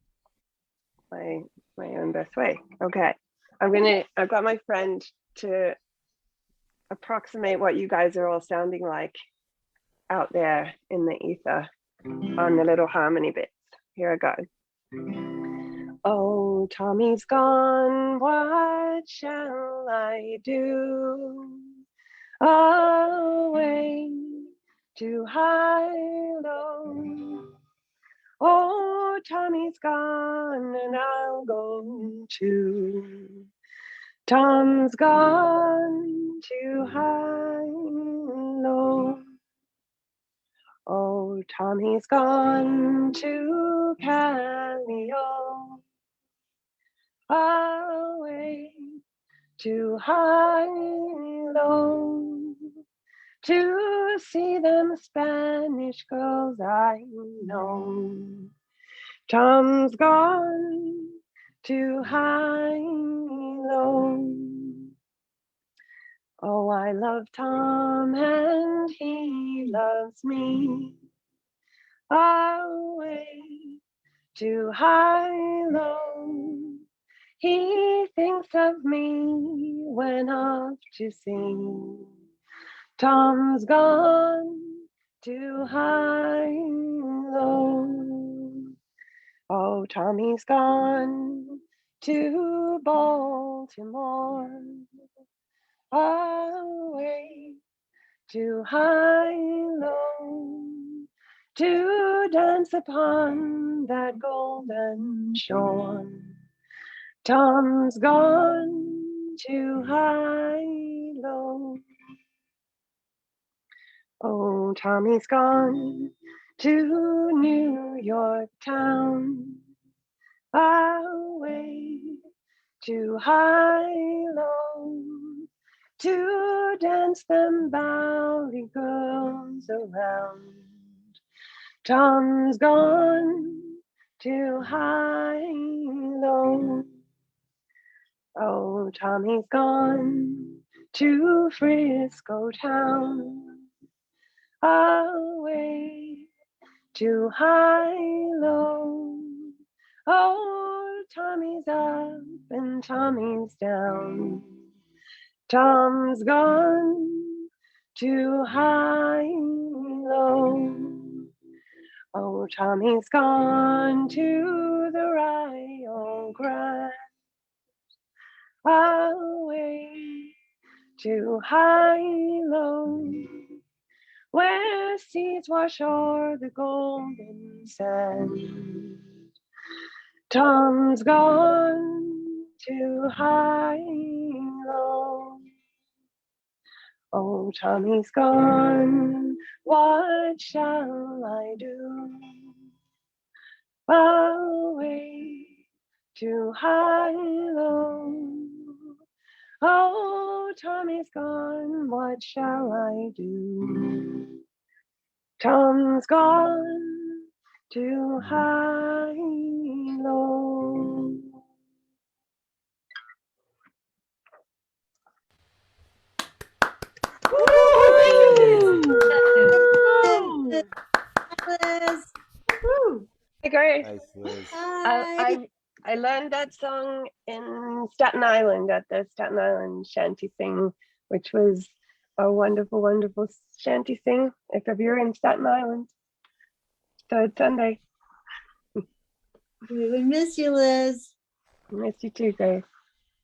my own best way. Okay, I've got my friend to approximate what you guys are all sounding like out there in the ether on the little harmony bits. Here I go. Oh, Tommy's gone, what shall I do? Away to Hilo. Oh, Tommy's gone and I'll go too. Tom's gone to Hilo. Oh, Tommy's gone to Callio. Away to Hilo to see them Spanish girls I know. Tom's gone to Hilo. Oh, I love Tom and he loves me. Away to Hilo. He thinks of me when off to sea. Tom's gone to Hilo. Oh, Tommy's gone to Baltimore. Away to Hilo to dance upon that golden shore. Tom's gone to Hilo. Oh, Tommy's gone to New York town. Away to Hilo to dance them Bowery girls around. Tom's gone to Hilo. Oh, Tommy's gone to Frisco town. Away to Hilo. Oh, Tommy's up and Tommy's down. Tom's gone to Hilo. Oh, Tommy's gone to the Rio Grande. Away to Hilo, where seas wash o'er the golden sand. Tom's gone to Hilo. Oh, Tommy's gone, what shall I do? Away to Hilo. Oh, Tommy's gone, what shall I do? Tom's gone to Hilo. Hey, Grace. Nice, Liz. I learned that song in Staten Island at the Staten Island Shanty Sing, which was a wonderful, wonderful Shanty Sing. If you're in Staten Island, third Sunday. We miss you, Liz. Miss you too, Grace.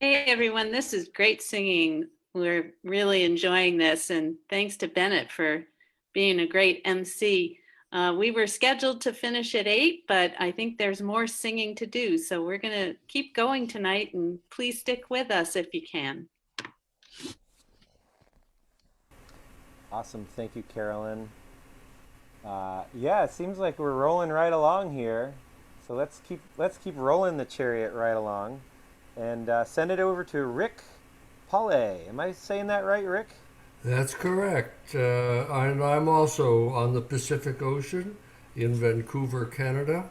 Hey everyone, this is great singing. We're really enjoying this, and thanks to Bennett for being a great MC. We were scheduled to finish at 8, but I think there's more singing to do, so we're gonna keep going tonight, and please stick with us if you can. Awesome, thank you, Carolyn. Yeah, it seems like we're rolling right along here. So let's keep rolling the chariot right along, and send it over to Rick Paulet. Am I saying that right, Rick? That's correct. And I'm also on the Pacific Ocean in Vancouver, Canada.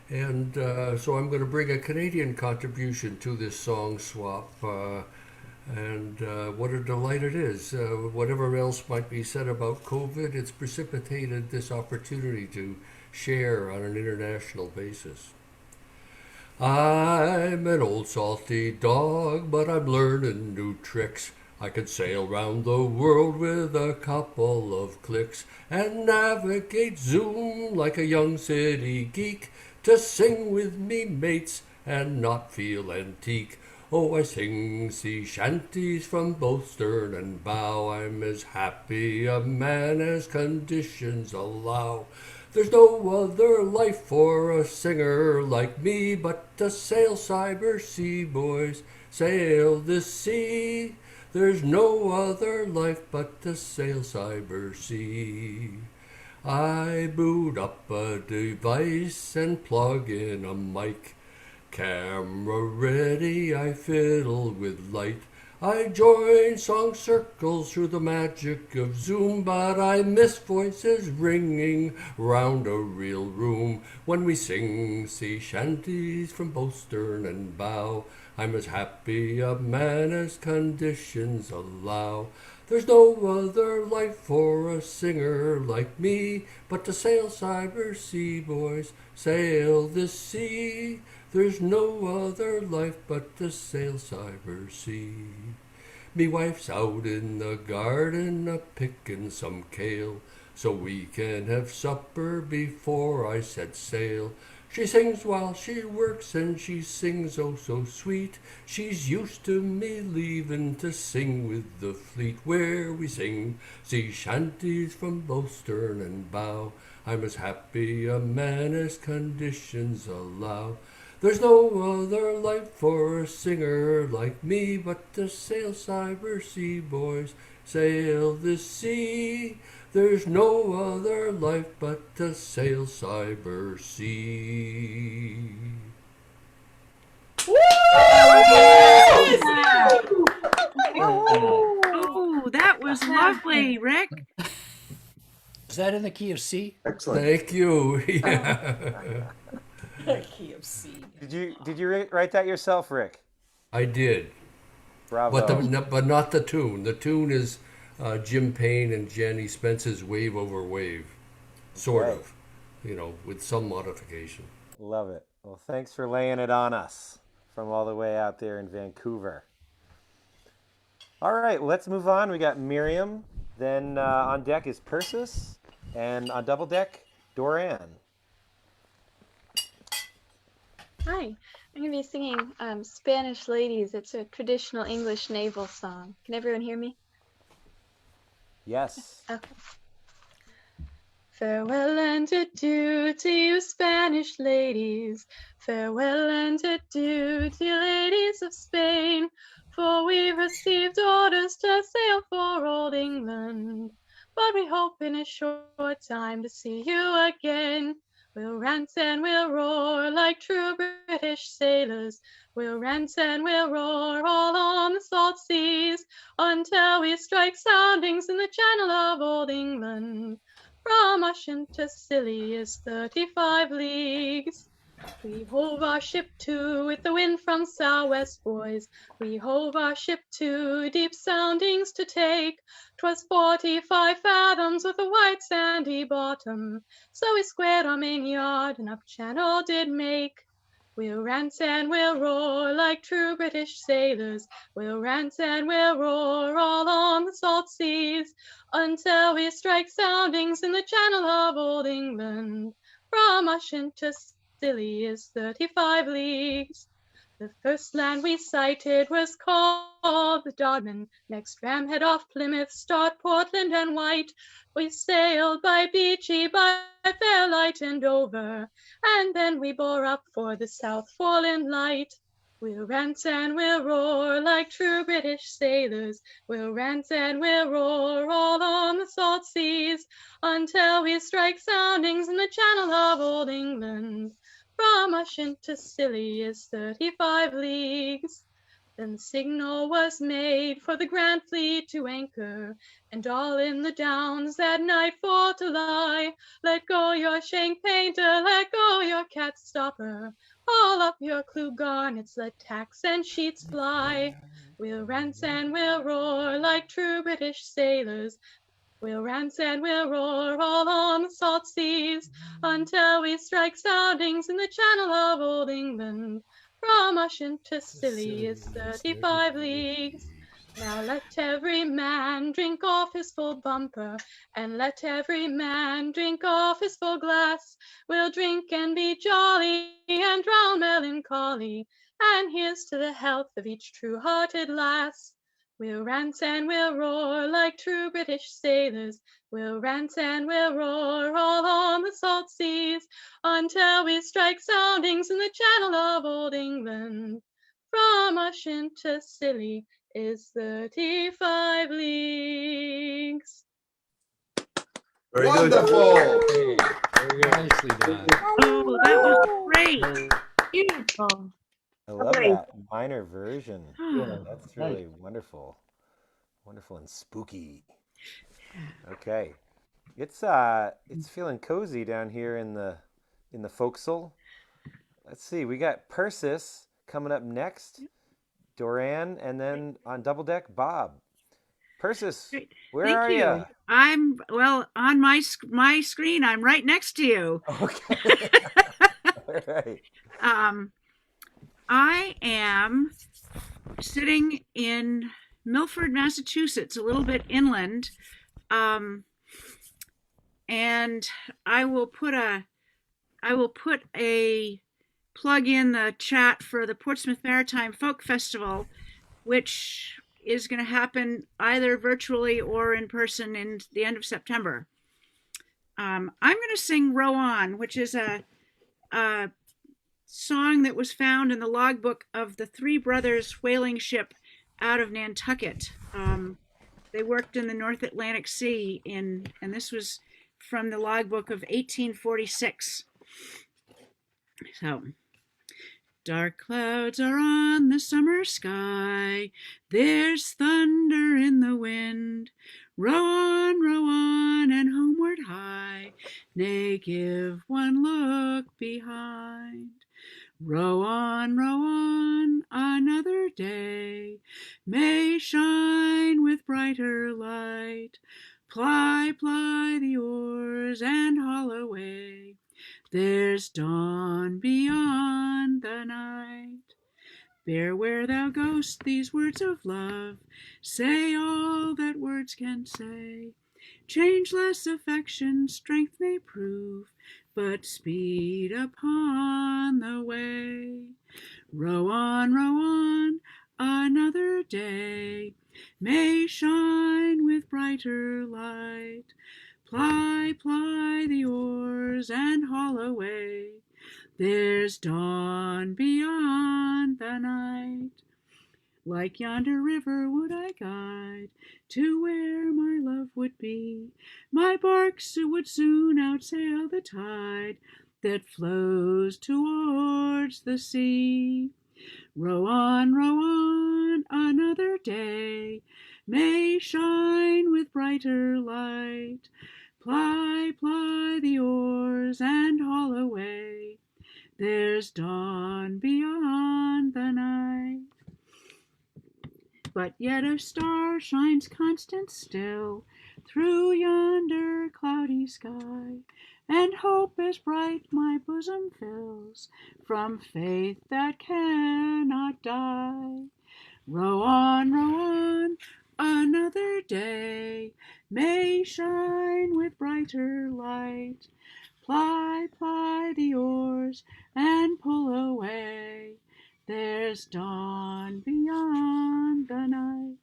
And so I'm going to bring a Canadian contribution to this song swap. And what a delight it is. Whatever else might be said about COVID, it's precipitated this opportunity to share on an international basis. I'm an old salty dog, but I'm learning new tricks. I can sail round the world with a couple of clicks and navigate Zoom like a young city geek to sing with me mates and not feel antique. Oh, I sing sea shanties from both stern and bow. I'm as happy a man as conditions allow. There's no other life for a singer like me but to sail cyber sea, boys, sail this sea. There's no other life but to sail cyber sea. I boot up a device and plug in a mic. Camera ready, I fiddle with light. I join song circles through the magic of Zoom, but I miss voices ringing round a real room when we sing sea shanties from both stern and bow. I'm as happy a man as conditions allow. There's no other life for a singer like me but to sail cyber sea, boys, sail this sea. There's no other life but to sail cyber sea. Me wife's out in the garden a-picking some kale, so we can have supper before I set sail. She sings while she works and she sings oh so sweet. She's used to me leaving to sing with the fleet, where we sing sea shanties from both stern and bow. I'm as happy a man as conditions allow. There's no other life for a singer like me but to sail cyber sea, boys, sail this sea. There's no other life but to sail cyber sea. Oh, that was lovely, Rick. Is that in the key of C? Excellent. Thank you. Yeah. Key of C. Did you write that yourself, Rick? I did. Bravo. But not the tune. The tune is Jim Payne and Jenny Spence's Wave Over Wave, sort of, with some modification. Love it. Well, thanks for laying it on us from all the way out there in Vancouver. All right, well, let's move on. We got Miriam. Then on deck is Persis, and on double deck, Doran. Hi, I'm going to be singing Spanish Ladies. It's a traditional English naval song. Can everyone hear me? Yes. Okay. Farewell and adieu to you Spanish ladies. Farewell and adieu to you ladies of Spain. For we've received orders to sail for old England. But we hope in a short time to see you again. We'll rant and we'll roar like true British sailors. We'll rant and we'll roar all on the salt seas until we strike soundings in the channel of old England. From Ushant to Scilly is 35 leagues. We hove our ship to with the wind from southwest, boys. We hove our ship to deep soundings to take. 'Twas 45 fathoms with a white sandy bottom. So we squared our main yard and up channel did make. We'll rant and we'll roar like true British sailors. We'll rant and we'll roar all on the salt seas until we strike soundings in the channel of old England. From Ushant to Scilly is 35 leagues. The first land we sighted was called the Dodman. Next Ramhead off Plymouth, Start, Portland, and White. We sailed by Beachy, by Fairlight and Dover, and then we bore up for the South Foreland Light. We'll rant and we'll roar like true British sailors. We'll rant and we'll roar all on the salt seas until we strike soundings in the channel of Old England. From Ushant to Scilly is 35 leagues. Then signal was made for the Grand Fleet to anchor, and all in the Downs that night for to lie. Let go your shank painter, let go your cat stopper, haul up your clew garnets, let tacks and sheets fly. We'll rant and we'll roar like true British sailors. We'll rant and we'll roar all on the salt seas until we strike soundings in the channel of Old England. From Ushant to Scilly is 35 leagues. Now let every man drink off his full bumper, and let every man drink off his full glass. We'll drink and be jolly and drown melancholy, and here's to the health of each true-hearted lass. We'll rant and we'll roar like true British sailors. We'll rant and we'll roar all on the salt seas until we strike soundings in the channel of Old England. From Ushant to Scilly is 35 leagues. Very wonderful. Hey, very nicely done. Oh, that was great. Beautiful. I love Okay. that minor version. Yeah, That's really wonderful. Wonderful and spooky. Okay. It's feeling cozy down here in the forecastle. Let's see, we got Persis coming up next, Doran, and then on double deck, Bob. Persis, Great. where Thank are you. you? I'm on my screen. I'm right next to you. Okay. All right. I am sitting in Milford, Massachusetts, a little bit inland, and I will put a plug in the chat for the Portsmouth Maritime Folk Festival, which is going to happen either virtually or in person in the end of September. I'm going to sing "Row On," which is a song that was found in the logbook of the Three Brothers whaling ship out of Nantucket. They worked in the North Atlantic Sea, and this was from the logbook of 1846. So, dark clouds are on the summer sky, there's thunder in the wind. Row on, and homeward hie, nay, give one look behind. Row on, another day may shine with brighter light. Ply the oars and haul away, there's dawn beyond the night. Bear where thou goest these words of love, say all that words can say. Changeless affection strength may prove, but speed upon the way. Row on, another day may shine with brighter light. Ply the oars and haul away, there's dawn beyond the night. Like yonder river would I guide to where my love would be. My barks would soon outsail the tide that flows towards the sea. Row on, another day may shine with brighter light. Ply the oars and haul away, there's dawn beyond the night. But yet a star shines constant still through yonder cloudy sky, and hope as bright my bosom fills from faith that cannot die. Row on, another day may shine with brighter light. Ply the oars and pull away. There's dawn beyond the night.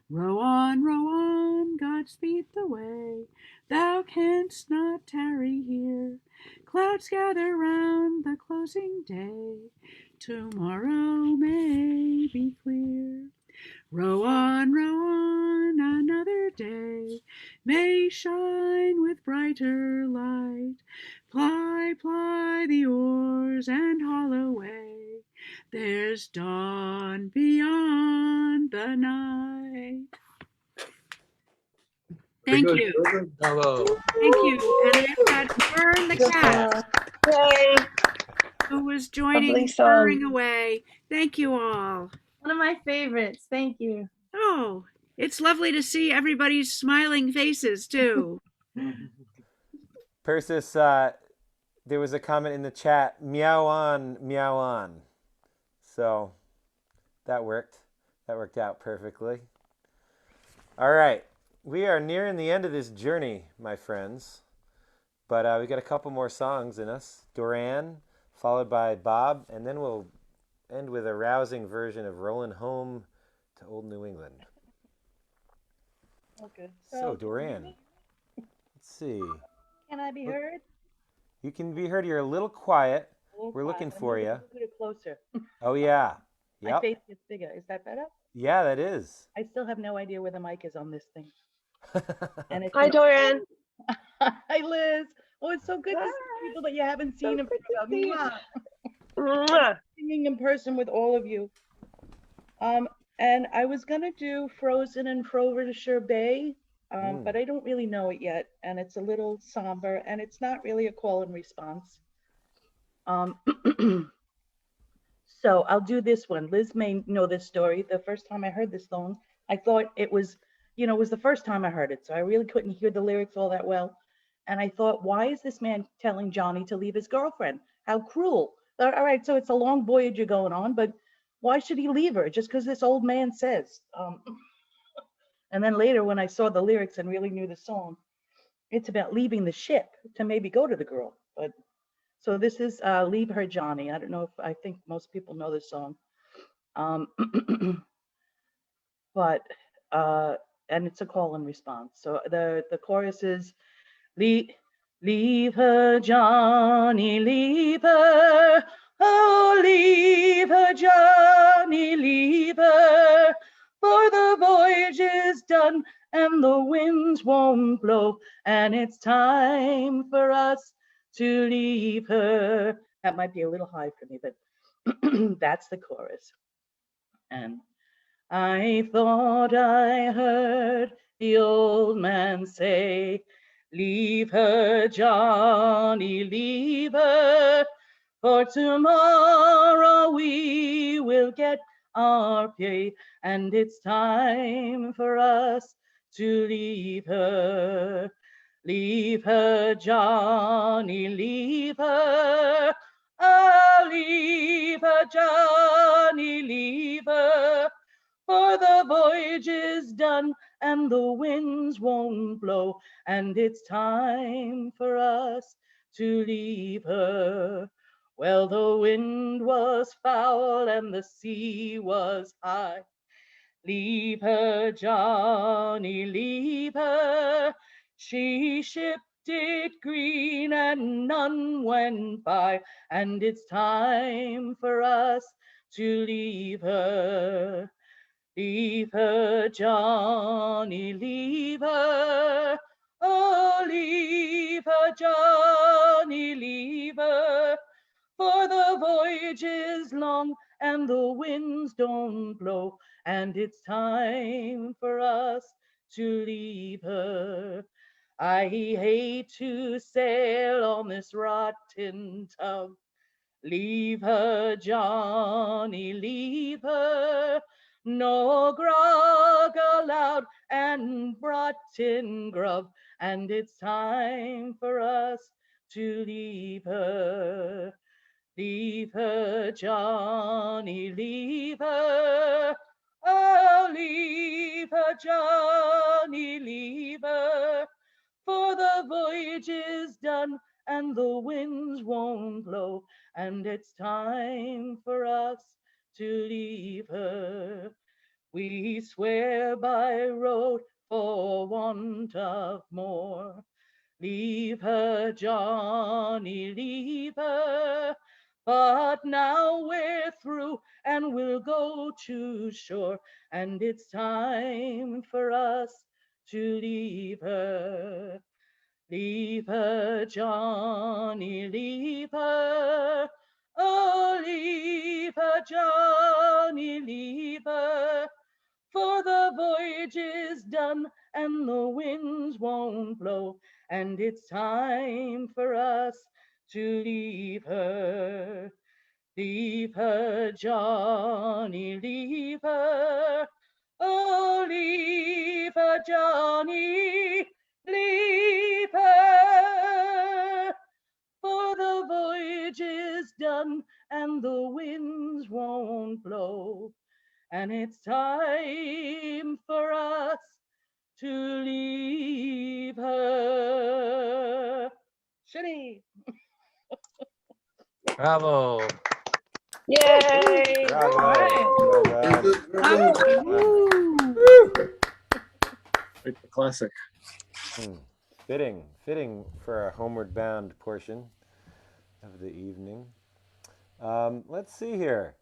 Row on, God speed the way. Thou canst not tarry here. Clouds gather round the closing day. Tomorrow may be clear. Row on, another day may shine with brighter light. Ply the oars and haul away. There's dawn beyond the night. Thank you. Bravo. Thank you. And I've got Burn the cat, Yay. who was Lovely joining, song. purring away. Thank you all. One of my favorites. Thank you. Oh, it's lovely to see everybody's smiling faces, too. Persis, there was a comment in the chat, meow on. So that worked. That worked out perfectly. All right. We are nearing the end of this journey, my friends. But we got a couple more songs in us. Duran, followed by Bob, and then we'll end with a rousing version of Rollin' Home to Old New England. Okay. So, Duran, let's see. Can I be heard? You can be heard. You're a little quiet. We're quiet. looking I'm for moving you. a little closer. Oh, yeah. My Yep. face gets bigger. Is that better? Yeah, that is. I still have no idea where the mic is on this thing. And it's Hi, Dorian. Hi, Liz. Oh, it's so good to see people that you haven't seen in singing in person with all of you. And I was gonna do Frozen and Frobisher Bay, but I don't really know it yet, and it's a little somber, and it's not really a call and response. So I'll do this one. Liz may know this story. The first time I heard this song, I thought it was, it was the first time I heard it, so I really couldn't hear the lyrics all that well. And I thought, why is this man telling Johnny to leave his girlfriend? How cruel. All right, so it's a long voyage you're going on, but why should he leave her? Just because this old man says. And then later when I saw the lyrics and really knew the song, it's about leaving the ship to maybe go to the girl. But so this is Leave Her Johnny. I don't know if, I think most people know this song. But, and it's a call and response. So the chorus is, leave her, Johnny, leave her. Oh, leave her, Johnny, leave her. For the voyage is done and the winds won't blow, and it's time for us to leave her. That might be a little high for me, but that's the chorus. And I thought I heard the old man say, leave her, Johnny, leave her, for tomorrow we will get our pay, and it's time for us to leave her. Leave her, Johnny, leave her. Oh, leave her, Johnny, leave her. For the voyage is done and the winds won't blow, and it's time for us to leave her. Well, the wind was foul and the sea was high. Leave her, Johnny, leave her. She shipped it green and none went by, and it's time for us to leave her. Leave her, Johnny, leave her. Oh, leave her, Johnny, leave her. For the voyage is long and the winds don't blow, and it's time for us to leave her. I hate to sail on this rotten tub. Leave her, Johnny, leave her. No grog allowed and rotten grub, and it's time for us to leave her. Leave her, Johnny, leave her. Oh, leave her, Johnny, leave her. For the voyage is done and the winds won't blow, and it's time for us to leave her. We swear by road for want of more. Leave her, Johnny, leave her. But now we're through and we'll go to shore, and it's time for us to leave her. Leave her, Johnny, leave her. Oh, leave her, Johnny, leave her. For the voyage is done and the winds won't blow, and it's time for us to leave her. Leave her, Johnny, leave her. Oh, leave her, Johnny, leave her. For the voyage is done and the winds won't blow, and it's time for us to leave her. Shanty. Bravo. Yay! Classic. Fitting for our homeward bound portion of the evening. Let's see here.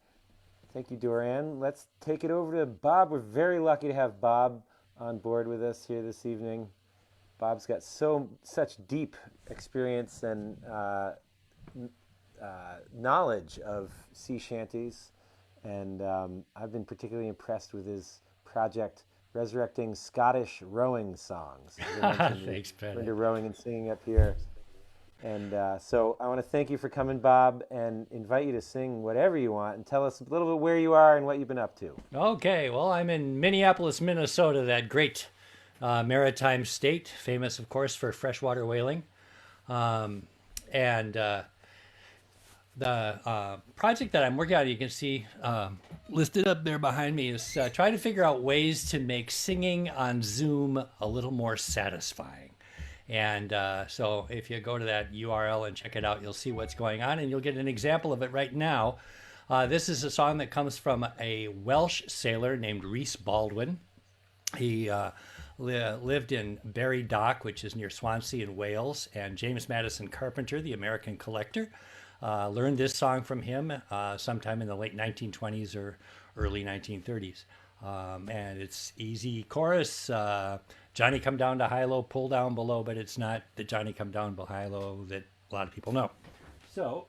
Thank you, Dorian. Let's take it over to Bob. We're very lucky to have Bob on board with us here this evening. Bob's got such deep experience and knowledge of sea shanties, and I've been particularly impressed with his project resurrecting Scottish rowing songs. Thanks, Bennett. We're into rowing and singing up here. And so I want to thank you for coming, Bob, and invite you to sing whatever you want and tell us a little bit where you are and what you've been up to. Okay, well, I'm in Minneapolis, Minnesota, that great maritime state, famous, of course, for freshwater whaling. The project that I'm working on, you can see listed up there behind me, is trying to figure out ways to make singing on Zoom a little more satisfying. And so if you go to that URL and check it out, you'll see what's going on, and you'll get an example of it right now. This is a song that comes from a Welsh sailor named Rhys Baldwin. He lived in Barry Dock, which is near Swansea in Wales, and James Madison Carpenter, the American collector, learned this song from him sometime in the late 1920s or early 1930s. And it's easy chorus, Johnny come down to high-low, pull down below, but it's not the Johnny come down to high-low that a lot of people know. So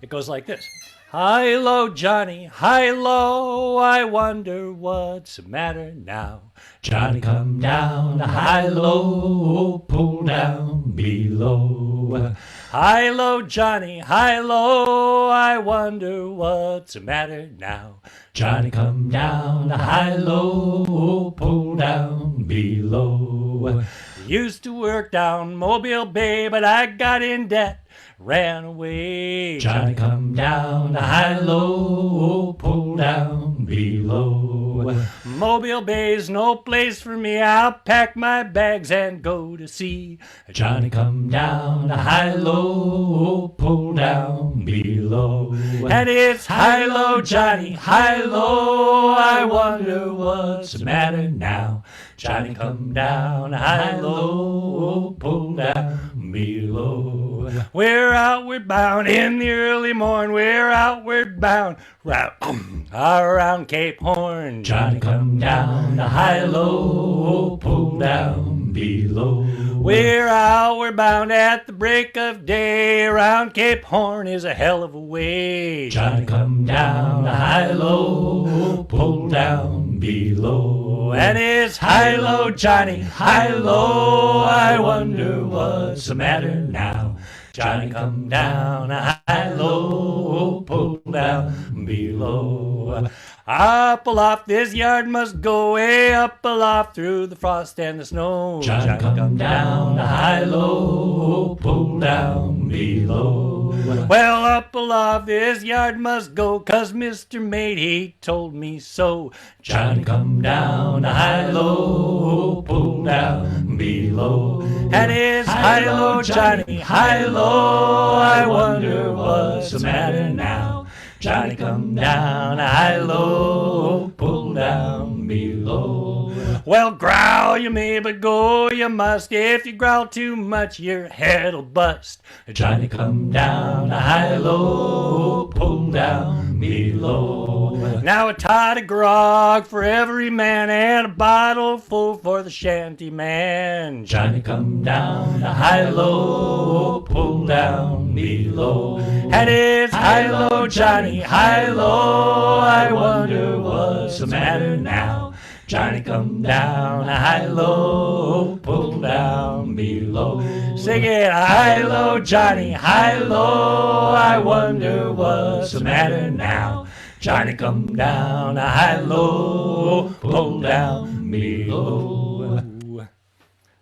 it goes like this. High-low, Johnny, high-low, I wonder what's the matter now. Johnny come down to high-low, pull down below. High-low, Johnny, high-low, I wonder what's the matter now. Johnny come down to high-low, pull down below. Used to work down Mobile Bay, but I got in debt. Ran away. Johnny come down to high-low, pull down below. Mobile Bay's no place for me. I'll pack my bags and go to sea. Johnny come down to high-low, pull down below. And it's high-low, Johnny, high-low, I wonder what's the matter now. Johnny come down to high-low, pull down below. We're outward bound in the early morn. We're outward bound around Cape Horn. Johnny come down to high-low, pull down below. We're outward bound at the break of day. Around Cape Horn is a hell of a way. Johnny come down to high-low, pull down below. And it's high-low, Johnny, high-low, I wonder what's the matter now. Johnny come down high-low, pull down below. Up aloft, this yard must go way up aloft through the frost and the snow. Johnny, come down, high low, pull down below. Well, up aloft, this yard must go, 'cause Mr. Mate, he told me so. Johnny, come down, high low, pull down below. And it's high low, Johnny, high low, I wonder what's the matter now. Johnny, come down, high low, pull down below. Well, growl you may, but go you must. If you growl too much, your head'll bust. Johnny, come down, high low, pull down below. Now a tot of grog for every man, and a bottle full for the shanty man. Johnny, come down, high low, pull down below. And it's high low, Johnny, high low, I wonder what's the matter now. Johnny, come down, high low, pull down below. Sing it, high low, Johnny, high low, I wonder what's the matter now. Johnny, come down, high low, pull down below.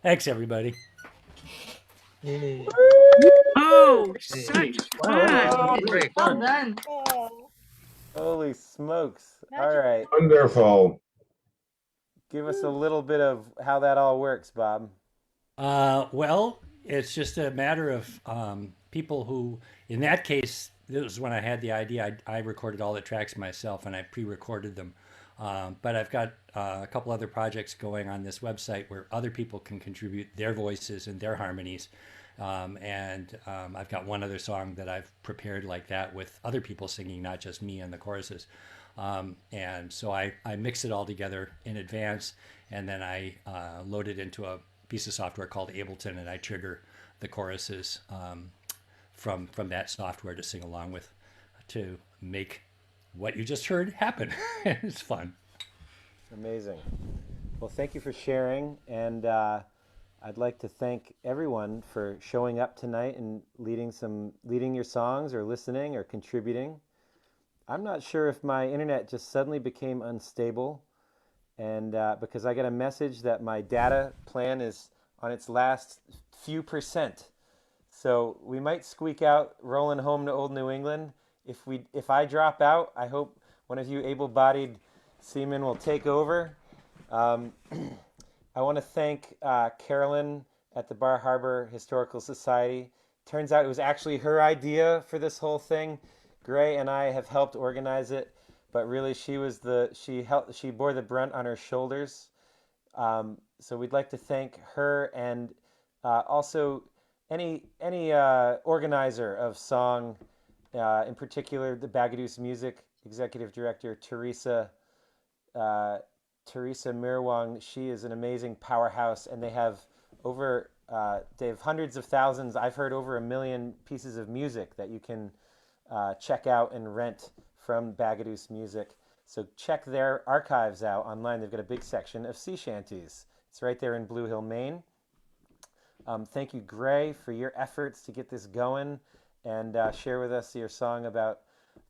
Thanks, everybody. Oh, such fun. Well done. Holy smokes. All right. Wonderful. Give us a little bit of how that all works, Bob. Well, it's just a matter of people who, in that case, this was when I had the idea. I recorded all the tracks myself and I pre-recorded them. But I've got a couple other projects going on this website where other people can contribute their voices and their harmonies. I've got one other song that I've prepared like that with other people singing, not just me and the choruses. And so I mix it all together in advance, and then I load it into a piece of software called Ableton, and I trigger the choruses from that software to sing along with, to make what you just heard happen. It's fun. Amazing. Well, thank you for sharing, and I'd like to thank everyone for showing up tonight and leading your songs or listening or contributing. I'm not sure if my internet just suddenly became unstable, and because I got a message that my data plan is on its last few percent. So we might squeak out Rolling Home to Old New England. If I drop out, I hope one of you able-bodied seamen will take over. I want to thank Carolyn at the Bar Harbor Historical Society. Turns out it was actually her idea for this whole thing. Gray and I have helped organize it, but really she bore the brunt on her shoulders. So we'd like to thank her, and also any organizer of song, in particular the Bagaduce Music Executive Director Teresa Mirwang. She is an amazing powerhouse, and they have hundreds of thousands. I've heard over 1 million pieces of music that you can check out and rent from Bagaduce Music. So check their archives out online. They've got a big section of sea shanties. It's right there in Blue Hill, Maine. Thank you, Gray, for your efforts to get this going and share with us your song about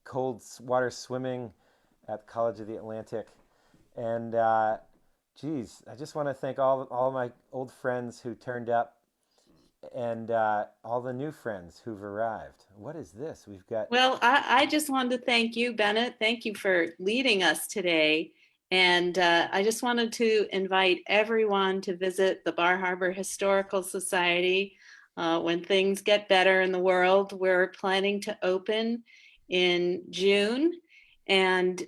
cold water swimming at the College of the Atlantic. And geez, I just want to thank all my old friends who turned up, and all the new friends who've arrived. What is this? We've got... Well, I just wanted to thank you, Bennett. Thank you for leading us today. And I just wanted to invite everyone to visit the Bar Harbor Historical Society. When things get better in the world, we're planning to open in June. And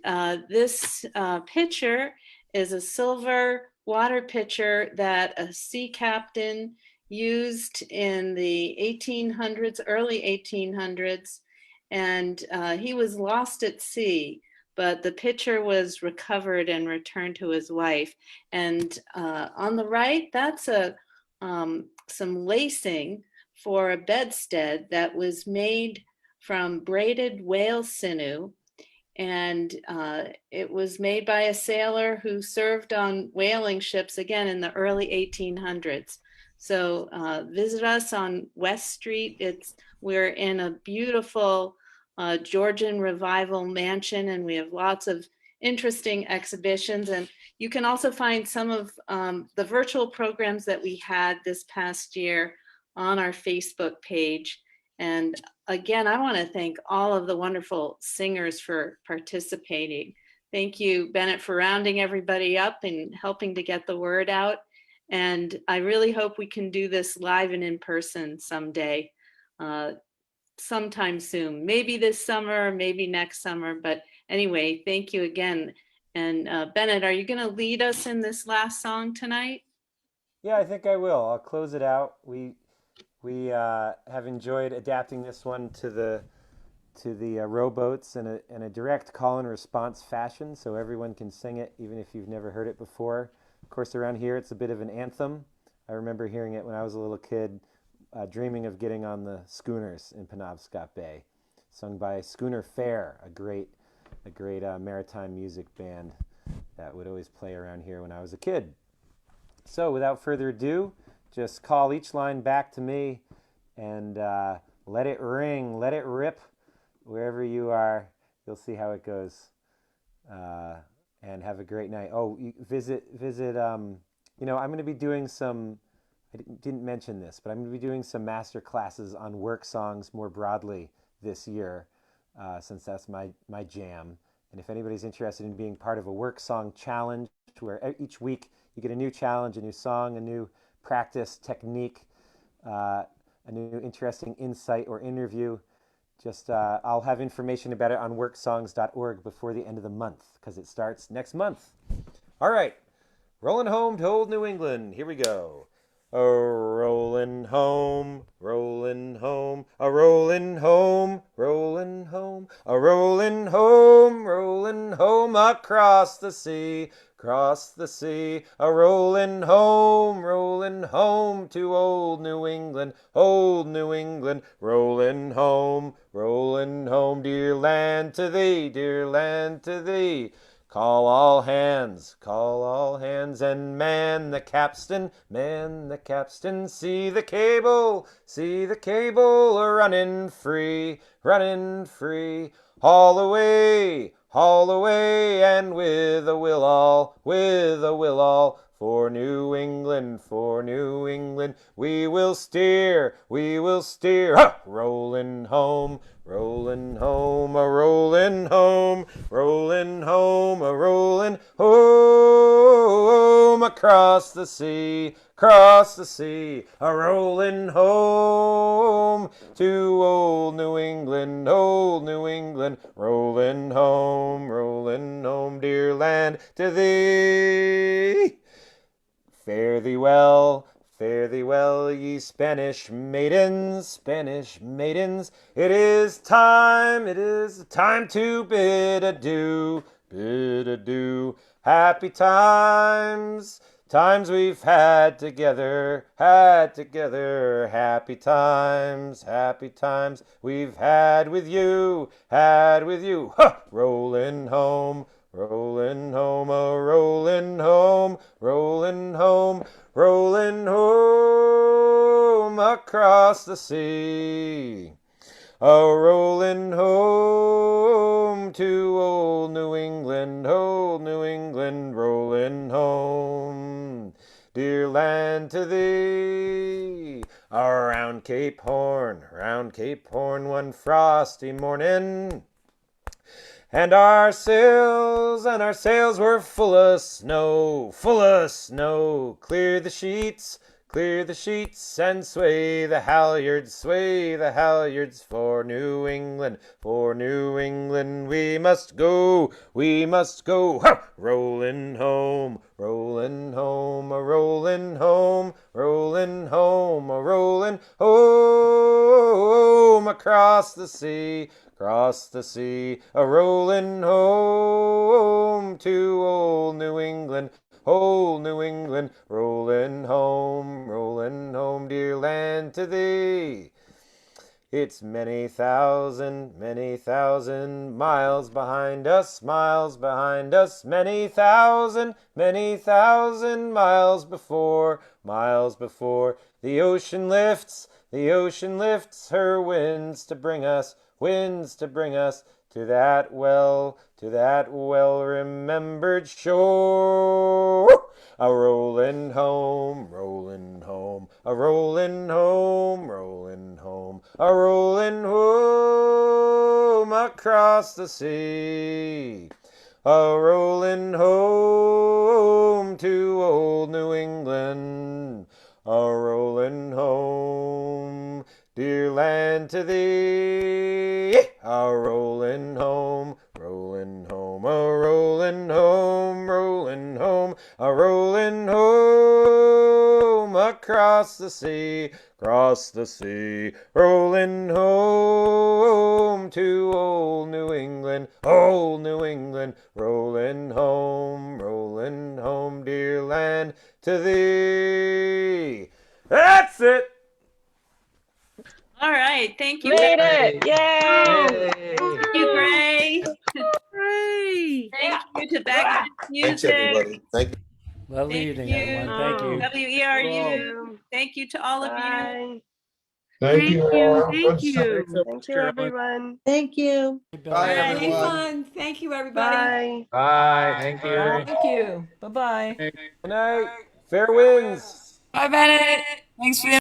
this pitcher is a silver water pitcher that a sea captain used in the 1800s, early 1800s, and he was lost at sea, but the pitcher was recovered and returned to his wife. And on the right, that's some lacing for a bedstead that was made from braided whale sinew. And it was made by a sailor who served on whaling ships, again, in the early 1800s. So visit us on West Street. We're in a beautiful Georgian Revival mansion, and we have lots of interesting exhibitions. And you can also find some of the virtual programs that we had this past year on our Facebook page. And again, I want to thank all of the wonderful singers for participating. Thank you, Bennett, for rounding everybody up and helping to get the word out. And I really hope we can do this live and in person someday, sometime soon, maybe this summer, maybe next summer. But anyway, thank you again. And Bennett, are you going to lead us in this last song tonight? Yeah, I think I will. I'll close it out. We have enjoyed adapting this one to the rowboats in a direct call and response fashion, so everyone can sing it even if you've never heard it before. Of course, around here it's a bit of an anthem. I remember hearing it when I was a little kid, dreaming of getting on the schooners in Penobscot Bay, sung by Schooner Fair, a great maritime music band that would always play around here when I was a kid. So without further ado, just call each line back to me and let it ring, let it rip. Wherever you are, you'll see how it goes. And have a great night. Oh, visit. I'm going to be doing some. I didn't mention this, but I'm going to be doing some master classes on work songs more broadly this year, since that's my jam. And if anybody's interested in being part of a work song challenge, where each week you get a new challenge, a new song, a new practice technique, a new interesting insight or interview. Just I'll have information about it on worksongs.org before the end of the month, because it starts next month. All right, rolling home to old New England. Here we go. A rollin' home, rollin' home, a rollin' home, rollin' home, a rollin' home, rollin' home across the sea, across the sea, a rollin' home to old New England, rollin' home, dear land to thee, dear land to thee. Call all hands, and man the capstan, see the cable, running free, haul away, and with a will all, for New England, we will steer, ha! Rollin' home, a rollin' home, a rollin' home across the sea, a rollin' home to old New England, rollin' home, dear land to thee. Fare thee well, ye Spanish maidens, it is time to bid adieu, happy times we've had together, happy times we've had with you, ha! Rollin' home, a rollin' home across the sea, a rollin' home to old New England, rollin' home, dear land to thee. Around Cape Horn, one frosty morning, and our sails were full of snow, clear the sheets, and sway the halyards, for New England, we must go, ha! Rollin' home, a rollin' home across the sea, a rollin' home to old New England, rollin' home, dear land to thee. It's many thousand miles behind us, many thousand miles before the ocean lifts her winds to bring us winds to bring us to that well-remembered shore. A rollin' home, rollin' home, a rollin' home, rollin' home, a rollin' home across the sea. A rollin' home to old New England, a rollin' home, dear land, to thee. A rollin' home, rollin' home, a rollin' home, rollin' home, a rollin' home across the sea, rollin' home to old New England, rollin' home, dear land, to thee. That's it. All right. Thank you. Made Gray. it! Yay! Thank you, Gray. Hooray! Thank you to Background Thanks, Music. everybody. Thank you. Lovely Thank evening, you. everyone. Thank you. WERU. Thank you to all of you. Bye. Thank you. Thank you. Thank you, everyone. Thank you. Bye, Hey, everyone. Thank you, everybody. Bye. Bye. Thank you. Thank you. Bye-bye. Good night. Fair winds. Bye, Bennett. Thanks for the